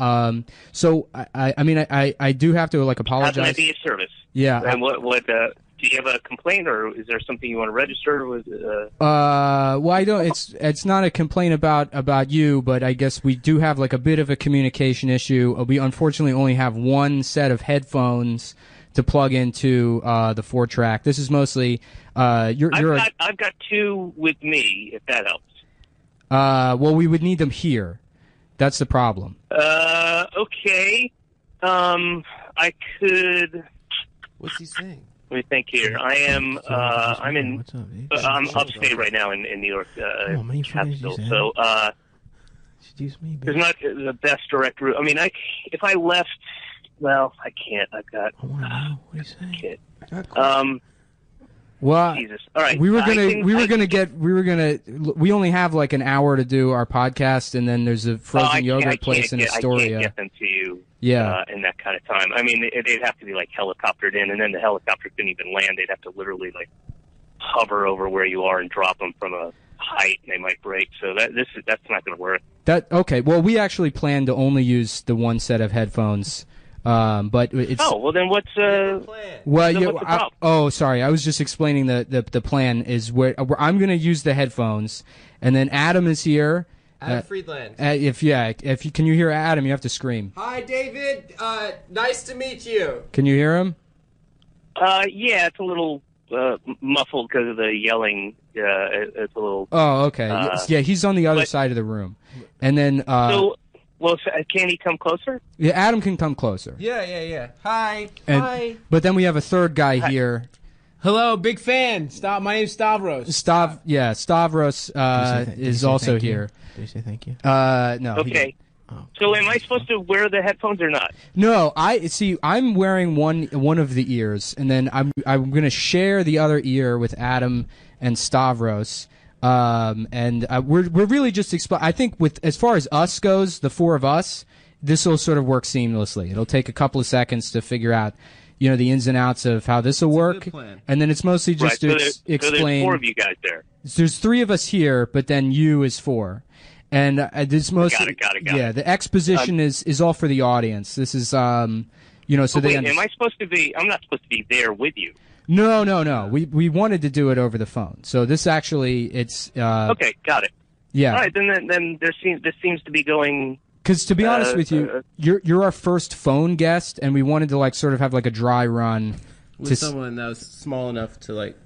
So I mean, I do have to apologize. How can I be of service? Yeah. And what do you have a complaint, or is there something you want to register? Well, I don't. It's not a complaint about you, but I guess we do have a bit of a communication issue. We unfortunately only have one set of headphones to plug into the 4-track. This is mostly I've got 2 with me, if that helps. Well, we would need them here. That's the problem. Okay. I could. What's he saying? Let me think here. I'm upstate right now in New York, Catskill. So there's not the best direct route. I mean, if I left, well, I can't. I've got. I want to know what he's saying. Well, Jesus. All right. we only have an hour to do our podcast, and then there's a frozen yogurt place in Astoria. I can't get them to you in that kind of time. I mean, they'd have to be helicoptered in, and then the helicopter couldn't even land. They'd have to literally hover over where you are and drop them from a height, and they might break. So that's not going to work. Okay. Well, we actually plan to only use the one set of headphones. But it's well then what's the problem? Sorry, I was just explaining the plan is where I'm going to use the headphones, and then Adam is here. Adam Friedland. Can you hear Adam? You have to scream. Hi, David. Nice to meet you. Can you hear him? Yeah, it's a little muffled because of the yelling. It's a little. Oh, okay. Yeah, he's on the other side of the room, and then. Well, can he come closer? Yeah, Adam can come closer. Yeah. Hi. But then we have a third guy here. Hello, big fan. My name's Stavros. Stavros is also here. Did you say thank you? No. Okay. So am I supposed to wear the headphones or not? No, I'm wearing one of the ears, and then I'm going to share the other ear with Adam and Stavros. And we're really just I think as far as us goes, the four of us, this will sort of work seamlessly. It'll take a couple of seconds to figure out, the ins and outs of how this will work, and then it's mostly just to explain. So there's 4 of you guys there. There's 3 of us here, but then you is 4, and this mostly. Got it. Yeah, the exposition is all for the audience. This is So wait, am I supposed to be? I'm not supposed to be there with you. No. We wanted to do it over the phone. So this actually, it's. Okay, got it. Yeah. All right, then this seems to be going. Because to be honest with you, you're our first phone guest, and we wanted to like sort of have like a dry run with someone that was small enough to like.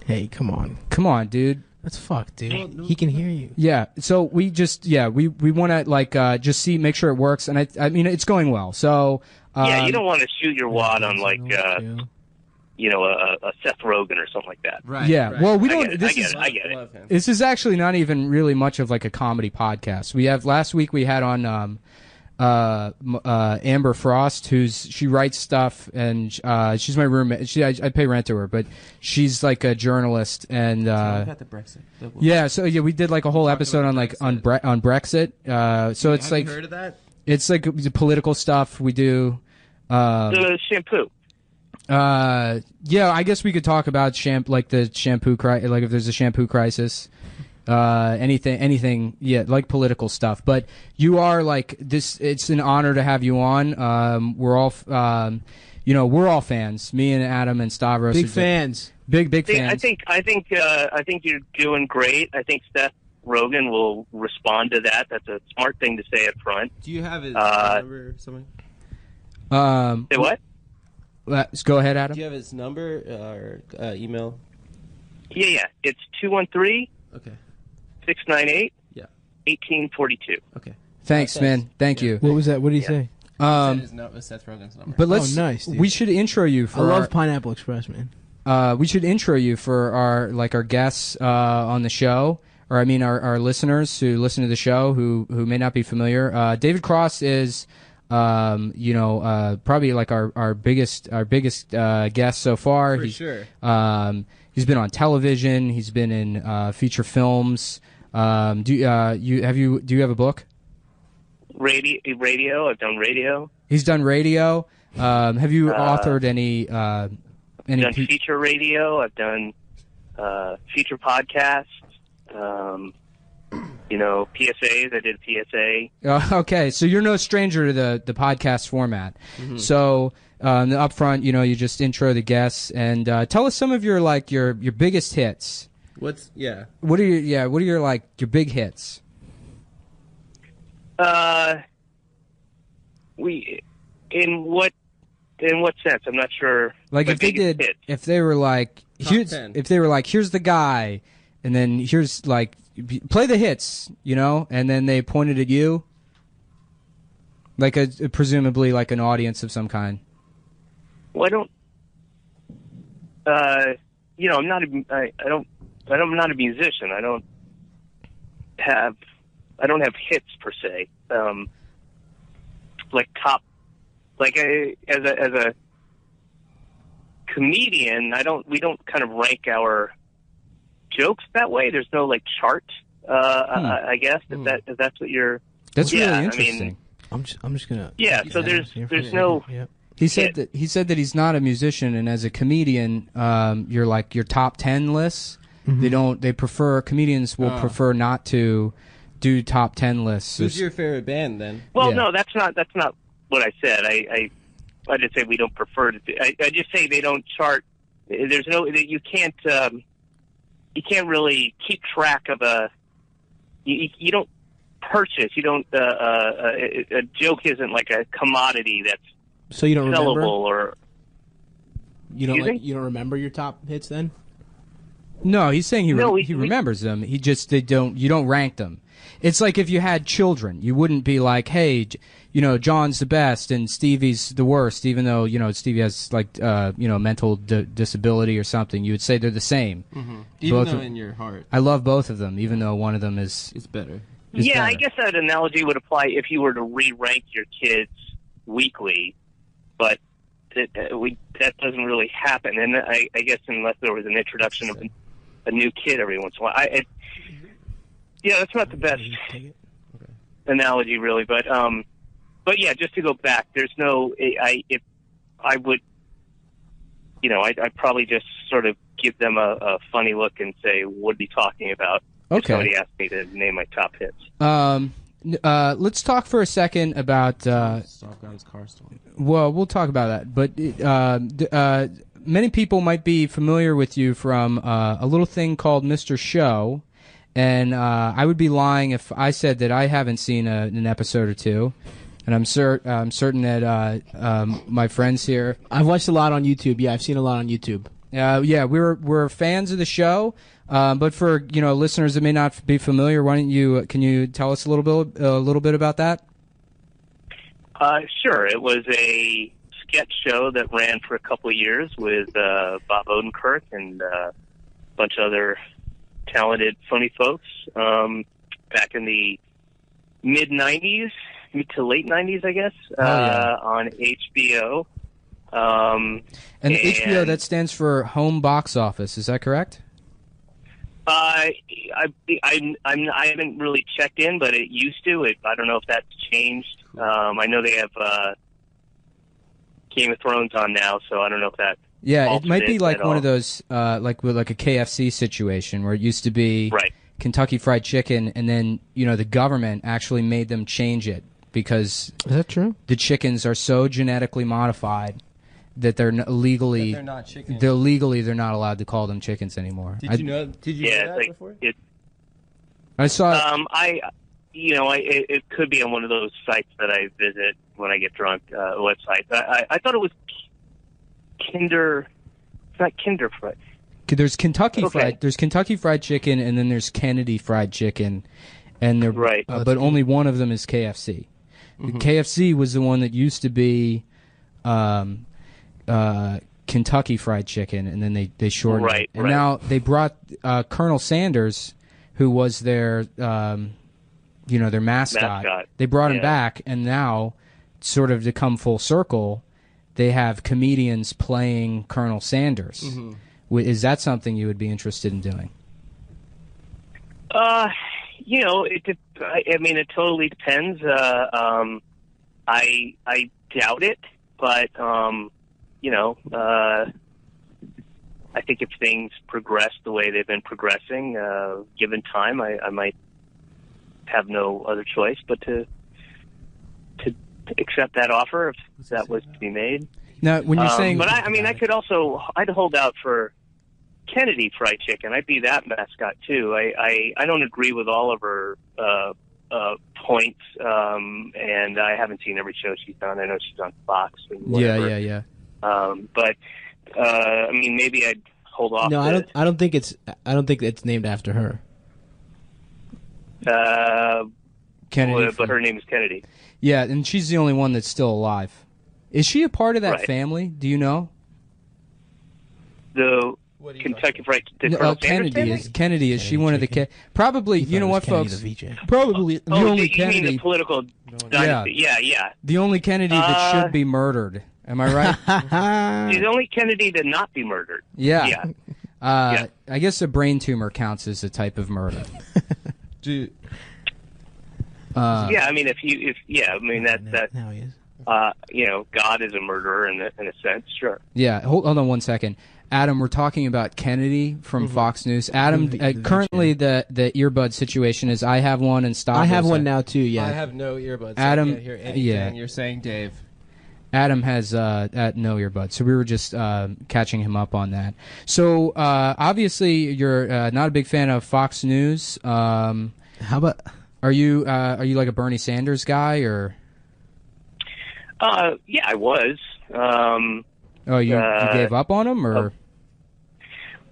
Hey, come on, dude. That's fucked, dude. He can hear you. Yeah. So we just we want to like just make sure it works, and I mean it's going well. So you don't want to shoot your wad on like a Seth Rogen or something like that. Right. Yeah. Right. Well, we don't. I get it. This is actually not even really much of like a comedy podcast. Last week we had on Amber Frost, she writes stuff, and she's my roommate. I pay rent to her, but she's like a journalist, and about the Brexit. Yeah. So we did like a whole episode on like on Brexit. So it's have like you heard of that? It's like political stuff we do. The shampoo. Yeah, I guess we could talk about like the shampoo like if there's a shampoo crisis, anything, yeah, like political stuff. But you are like this. It's an honor to have you on. We're all, we're all fans. Me and Adam and Stavros. Big fans. Big fans. I think you're doing great. I think Seth Rogen will respond to that. That's a smart thing to say up front. Do you have his number or something? Say what? Let's go ahead, Adam. Do you have his number or email? Yeah. It's 213. Okay. 698. Yeah. 1842. Okay. Thanks, man. Thank you. What was that? What did he say? Seth Rogen's number. But let's. Nice. Dude. We should intro you for. I love Pineapple Express, man. We should intro you for our guests on the show, or I mean our listeners who listen to the show who may not be familiar. David Cross is. Probably like our biggest guest so far. For sure. He's been on television. He's been in feature films. Do you have a book? Radio. I've done radio. He's done radio. Have you authored any? I've done feature radio. I've done feature podcasts. PSAs. I did PSA. Okay, so you're no stranger to the podcast format. Mm-hmm. So up front, you just intro the guests and tell us some of your biggest hits. What are your big hits? In what sense? I'm not sure. Like if they were like, here's the guy, and then here's like. Play the hits, and then they pointed at you, like presumably like an audience of some kind. Well, I'm not a musician. I don't have hits per se. As a comedian, we don't kind of rank our jokes that way. There's no like chart. I guess if that's what you're. That's really interesting. I'm just gonna. Yeah. So there's no. Yep. He said that he's not a musician, and as a comedian, you're like your top 10 lists. Mm-hmm. Comedians will prefer not to do top 10 lists. Who's your favorite band then? Well, no, that's not what I said. I didn't say we don't prefer to do. I just say they don't chart. There's no. You can't. You can't really keep track of you don't purchase. You don't. A joke isn't like a commodity that's. So you don't sellable remember? Or you don't remember your top hits then? No, he's saying he remembers them. You don't rank them. It's like if you had children, you wouldn't be like, hey, John's the best and Stevie's the worst, even though, Stevie has like, mental disability or something. You would say they're the same. Mm-hmm. Even though in your heart. I love both of them, even though one of them is better. Yeah, I guess that analogy would apply if you were to re-rank your kids weekly, but that doesn't really happen. And I guess unless there was an introduction of a new kid every once in a while. Yeah, that's not the best analogy, really, but yeah, just to go back, there's no. If I would, I'd probably just sort of give them a funny look and say, "What are you talking about?" If Okay. somebody asked me to name my top hits. Let's talk for a second about. Well, we'll talk about that, but many people might be familiar with you from a little thing called Mr. Show, and I would be lying if I said that I haven't seen an episode or two. And I'm certain that my friends here. I've watched a lot on YouTube. Yeah, I've seen a lot on YouTube. Yeah, we're fans of the show. But for listeners that may not be familiar, can you tell us a little bit about that? Sure. It was a sketch show that ran for a couple of years with Bob Odenkirk and a bunch of other talented, funny folks back in the mid '90s. Mid to late '90s, I guess, on HBO. And HBO, that stands for Home Box Office. Is that correct? I haven't really checked in, but it used to. I don't know if that's changed. I know they have Game of Thrones on now, so I don't know if that. Yeah, it might be like one all. of those, like with like a KFC situation where it used to be right. Kentucky Fried Chicken, and then the government actually made them change it. Because is that true? The chickens are so genetically modified that they're legally they're not chickens. They're not allowed to call them chickens anymore. Did you know that before? I saw. It could be on one of those sites that I visit when I get drunk. Websites. I thought it was Kinder. It's not Kinder Fried. There's Kentucky Fried. There's Kentucky Fried Chicken, and then there's Kennedy Fried Chicken, and they're right. But only one of them is KFC. Mm-hmm. KFC was the one that used to be Kentucky Fried Chicken, and then they shortened it. And now they brought Colonel Sanders, who was their their mascot. They brought him back, and now, sort of to come full circle, they have comedians playing Colonel Sanders. Mm-hmm. Is that something you would be interested in doing? It totally depends. I doubt it, but I think if things progress the way they've been progressing, given time, I might have no other choice but to accept that offer if that was to be made. Now, when you're saying, but I'd hold out for Kennedy Fried Chicken. I'd be that mascot too. I don't agree with all of her points, and I haven't seen every show she's done. I know she's on Fox. And whatever. Yeah. But maybe I'd hold off. No, I don't think it's named after her. Kennedy, but her name is Kennedy. Yeah, and she's the only one that's still alive. Is she a part of that family? Do you know? The Kentucky Fried Kennedy is she one of the probably you know what Kennedy, folks the VJ. probably the only Kennedy you mean the political dynasty. Yeah the only Kennedy that should be murdered. Am I right? She's the only Kennedy to not be murdered. Yeah. I guess a brain tumor counts as a type of murder. Now he is. God is a murderer in a sense, sure. Yeah, hold on 1 second. Adam, we're talking about Kennedy from Fox News. Adam, currently the earbud situation is I have one and Stavros. I have one now too, yeah. I have no earbuds. Adam, I can't hear anything you're saying, Dave. Adam has no earbuds, so we were just catching him up on that. So obviously you're not a big fan of Fox News. How about... Are you like a Bernie Sanders guy, or... Yeah, I was. You gave up on him, or?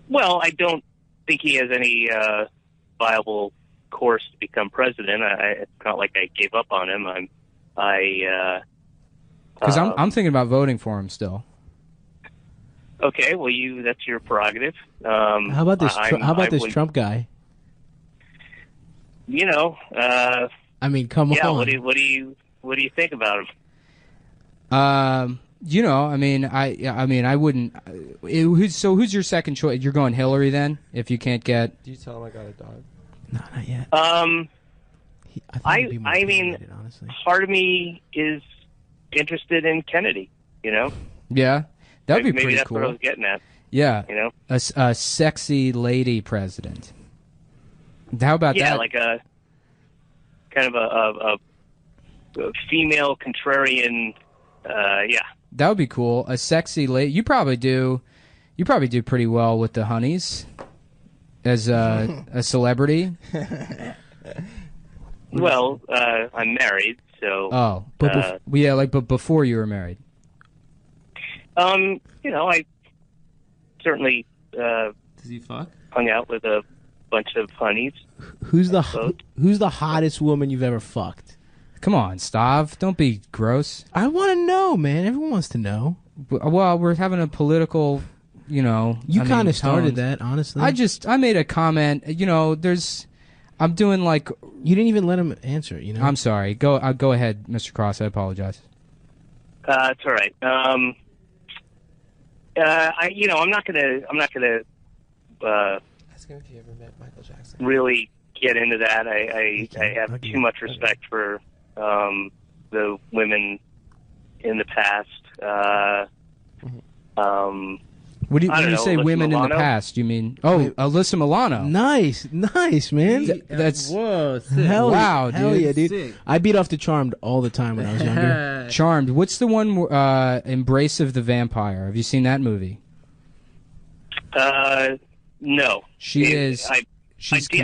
Well, I don't think he has any viable course to become president. It's not like I gave up on him. Because I'm thinking about voting for him still. Okay, well, that's your prerogative. How about this? How about this Trump guy? I mean, come on. What do you think about him? You know, I mean, I wouldn't. Who's your second choice? You're going Hillary then, if you can't get. Do you tell him I got a dog? No, not yet. I mean, part of me is interested in Kennedy. You know. Yeah, that would be Maybe pretty that's cool. what I was getting at. Yeah, You know. a sexy lady president. How about Yeah, that? like a kind of a female contrarian. Yeah. That would be cool. A sexy lady. You probably do pretty well with the honeys as a celebrity. Well, I'm married, so. Oh, but but before you were married. You know, I certainly Does he fuck? hung out with a bunch of honeys. Who's the hottest woman you've ever fucked? Come on, Stav. Don't be gross. I want to know, man. Everyone wants to know. Well, we're having a political, you know. You kind of started tone. that, honestly. I made a comment. You know, I'm doing like. You didn't even let him answer. You know. I'm sorry. Go ahead, Mr. Cross. I apologize. It's all right. I'm not gonna. Ask him if you ever met Michael Jackson. Really get into that. I have too much respect for the women in the past. When you know, say Alyssa women in the Milano? past, you mean Alyssa Milano? Nice, man. That's whoa, sick. wow, hell dude. yeah, dude. Sick. I beat off the Charmed all the time when I was younger. Charmed. What's the one? Embrace of the Vampire. Have you seen that movie? No. She is. I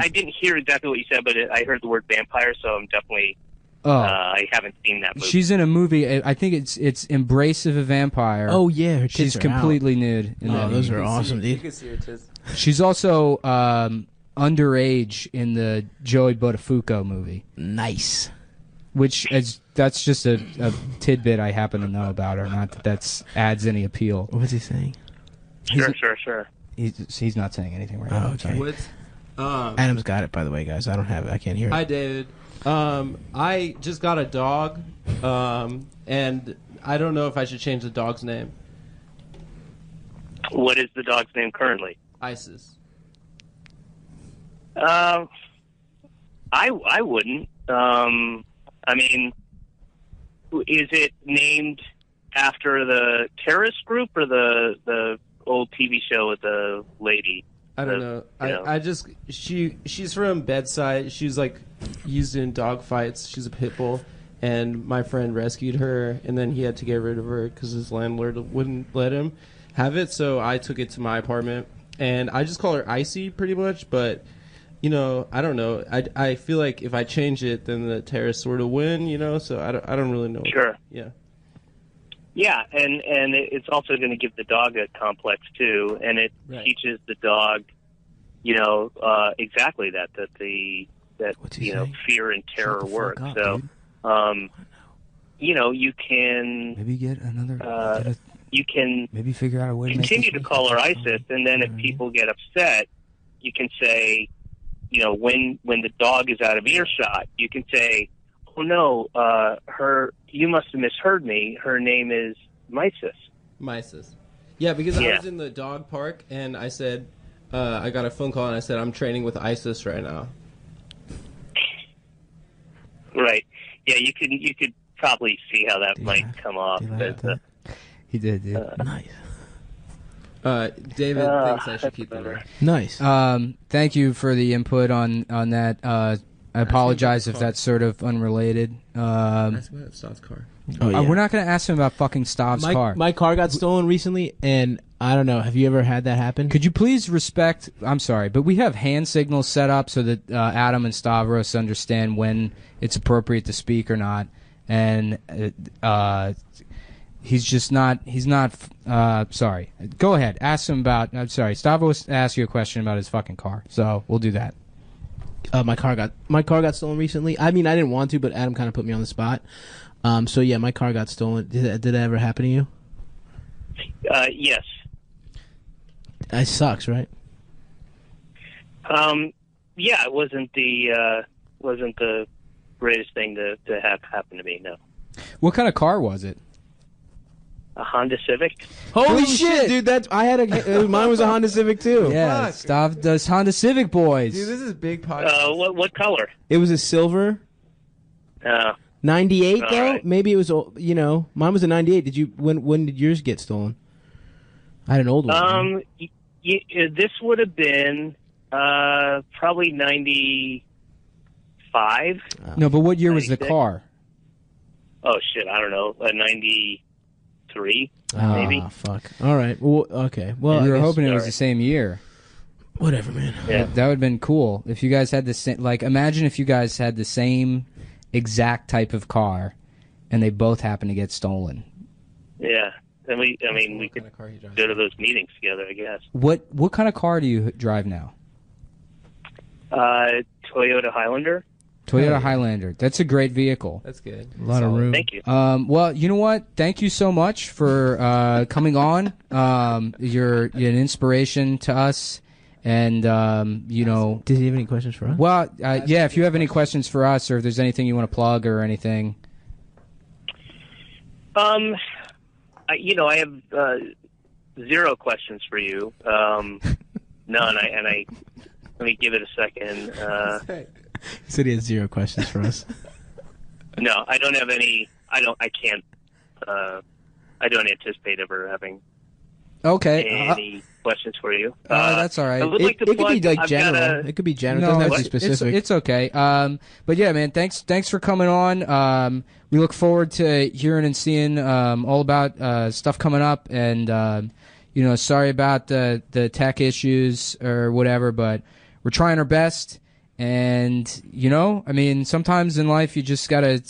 didn't hear exactly what you said, but I heard the word vampire, so I'm definitely. Oh. I haven't seen that movie. She's in a movie. I think it's Embrace of a Vampire. Oh yeah, her tits she's are completely out. nude. In that those movie. are awesome, dude. You can see her tits. She's also underage in the Joey Buttafuoco movie. Nice. That's just a tidbit I happen to know about her. Not that adds any appeal. What's he saying? Sure. He's not saying anything right now. Okay. What's, Adam's got it, by the way, guys. I don't have it. I can't hear it. Hi, David. I just got a dog, and I don't know if I should change the dog's name. What is the dog's name currently? Isis. I wouldn't. I mean, is it named after the terrorist group or the old TV show with the lady? I don't know. I just she's from Bedside. She's like used in dog fights. She's a pit bull, and my friend rescued her, and then he had to get rid of her because his landlord wouldn't let him have it. So I took it to my apartment, and I just call her Icy pretty much. But you know, I don't know. I feel like if I change it, then the terrorists sort of win. You know, so I don't really know. Sure. Yeah. Yeah, and it's also going to give the dog a complex too, and it teaches the dog, you know, exactly that fear and terror work. So, you know, you can maybe get another. You can maybe figure out a way to continue to call her ISIS, and then if people get upset, you can say, you know, when the dog is out of earshot, you can say, oh no, you must have misheard me. Her name is Mysis. Yeah, because I was in the dog park and I said, I got a phone call and I said, I'm training with ISIS right now. Right. Yeah, you could probably see how that might come off. He did, dude. Nice. David thinks I should keep it in. Nice. Thank you for the input on that. I apologize if that's sort of unrelated. Ask about Stav's car. Oh, yeah. We're not going to ask him about fucking Stav's car. My car got stolen recently, and I don't know. Have you ever had that happen? Could you please respect... I'm sorry, but we have hand signals set up so that Adam and Stavros understand when it's appropriate to speak or not. And he's just not... He's not... sorry. Go ahead. Ask him about... I'm sorry. Stavros asked you a question about his fucking car, so we'll do that. My car got stolen recently. I mean, I didn't want to, but Adam kind of put me on the spot. So yeah, my car got stolen. Did that ever happen to you? Yes. It sucks, right? Yeah, it wasn't the greatest thing to have happen to me. No. What kind of car was it? A Honda Civic. Holy shit, dude! Mine was a Honda Civic too. Yeah, Stav does Honda Civic boys. Dude, this is big podcast. What color? It was a silver. 98 all though. right. Maybe it was. Mine was a 98. Did you? When did yours get stolen? I had an old one. This would have been probably 95. No, but what year was the 96? car? Oh shit, I don't know, 93 maybe. Ah, fuck. All right. Well, okay. Well, we were I guess- hoping it was the same year. Whatever, man. Yeah. That would have been cool if you guys had the same. Like, imagine if you guys had the same exact type of car, and they both happen to get stolen. Yeah, and we could go to those meetings together, I guess. What kind of car do you drive now? Toyota Highlander. Toyota Highlander. That's a great vehicle. That's good. A lot of room. Thank you. Well, you know what? Thank you so much for coming on. You're an inspiration to us. And, Did he have any questions for us? Well, yeah, if you have any questions for us or if there's anything you want to plug or anything. I have 0 questions for you. None. Let me give it a second. He said he had 0 questions for us. No, I don't have any. I don't anticipate ever having any questions for you. That's all right. I would like to It could plug, be like I've general. got It could be general. No, it doesn't have to be specific. It's okay. But yeah, man, thanks for coming on. We look forward to hearing and seeing all about stuff coming up. And sorry about the tech issues or whatever, but we're trying our best. And sometimes in life you just gotta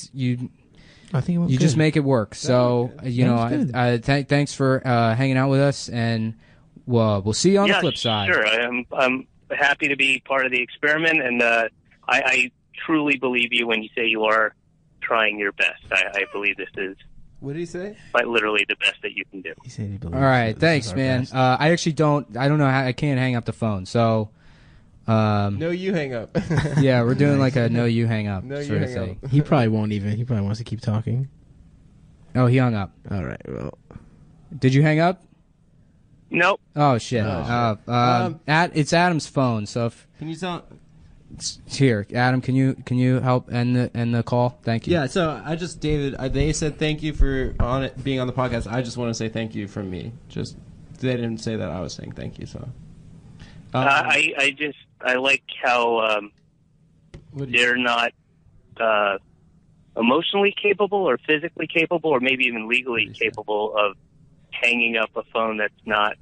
I think it went you just good. make it work. So thanks for hanging out with us, and we'll see you on the flip side. Sure, I'm happy to be part of the experiment, and I truly believe you when you say you are trying your best. I believe this is. What did he say? Quite literally the best that you can do. He said he believes. All right, thanks, man. I actually don't know how I can't hang up the phone. So. No, you hang up. Yeah, we're doing like a no, you hang up No, sort you of hang thing. up. He probably won't even. He probably wants to keep talking. Oh, he hung up. All right. Well, did you hang up? Nope. Oh shit. It's Adam's phone. So if Can you tell? here, Adam, can you help end the call? Thank you. Yeah. So David. They said thank you for being on the podcast. I just want to say thank you from me. Just they didn't say that I was saying thank you. So. I like how they're not emotionally capable or physically capable or maybe even legally capable of hanging up a phone that's not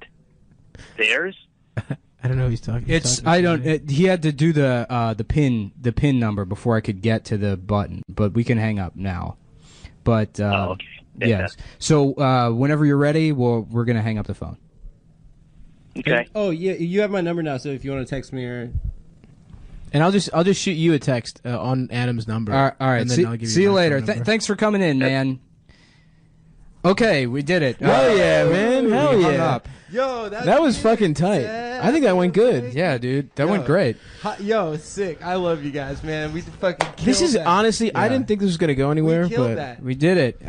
theirs. I don't know who he's talking. He had to do the pin number before I could get to the button, but we can hang up now. But okay. yes. So whenever you're ready, we're gonna hang up the phone. Okay. Oh yeah, you have my number now. So if you want to text me or. And I'll just shoot you a text on Adam's number. All right. And then I'll give See you my later. phone number. Thanks for coming in, man. Okay, we did it. Hell yeah, man. Hell we hung yeah. up. Yo, that was fucking tight. I think that went good. Yeah, dude. That went great. Yo, sick. I love you guys, man. We fucking killed This is that. honestly, I didn't think this was going to go anywhere. We killed but that. We did it.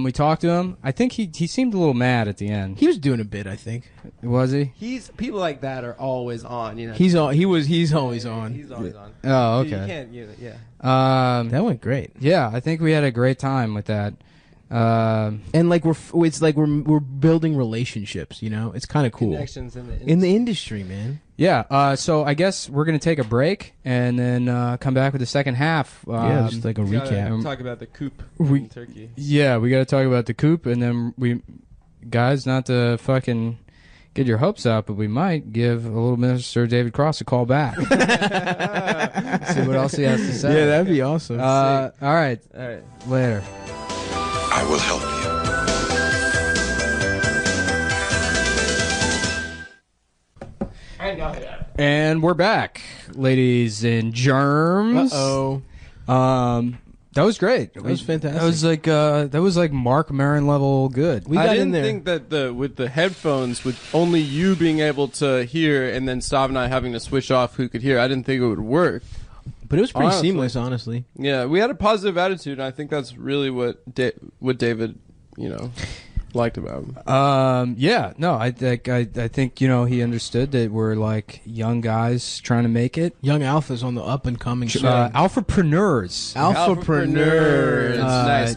We talked to him. I think he seemed a little mad at the end. He was doing a bit, I think. Was he? People like that are always on. You know. He's always on. He's always on. Oh, You okay. can't. Yeah. That went great. Yeah, I think we had a great time with that. And like we're building relationships, you know. It's kind of cool. Connections in the industry, man. Yeah. So I guess we're gonna take a break and then come back with the second half. Just like a recap. Talk about the coop in Turkey. Yeah, we got to talk about the coop, and then guys, not to fucking get your hopes up, but we might give a little Mr. David Cross a call back. See what else he has to say. Yeah, that'd be awesome. All right. Later. I will help you. And we're back, ladies and germs. Uh-oh. That was great. That was fantastic. That was like Mark Maron level good. We got I in didn't there. think that with the headphones, with only you being able to hear and then Stav and I having to switch off who could hear, I didn't think it would work. But it was pretty Honestly. seamless, honestly. Yeah, we had a positive attitude, and I think that's really what David, you know. liked about him? Yeah, no, I think he understood that we're like young guys trying to make it. Young alphas on the up and coming. Alphapreneurs. Alphapreneurs. Nice.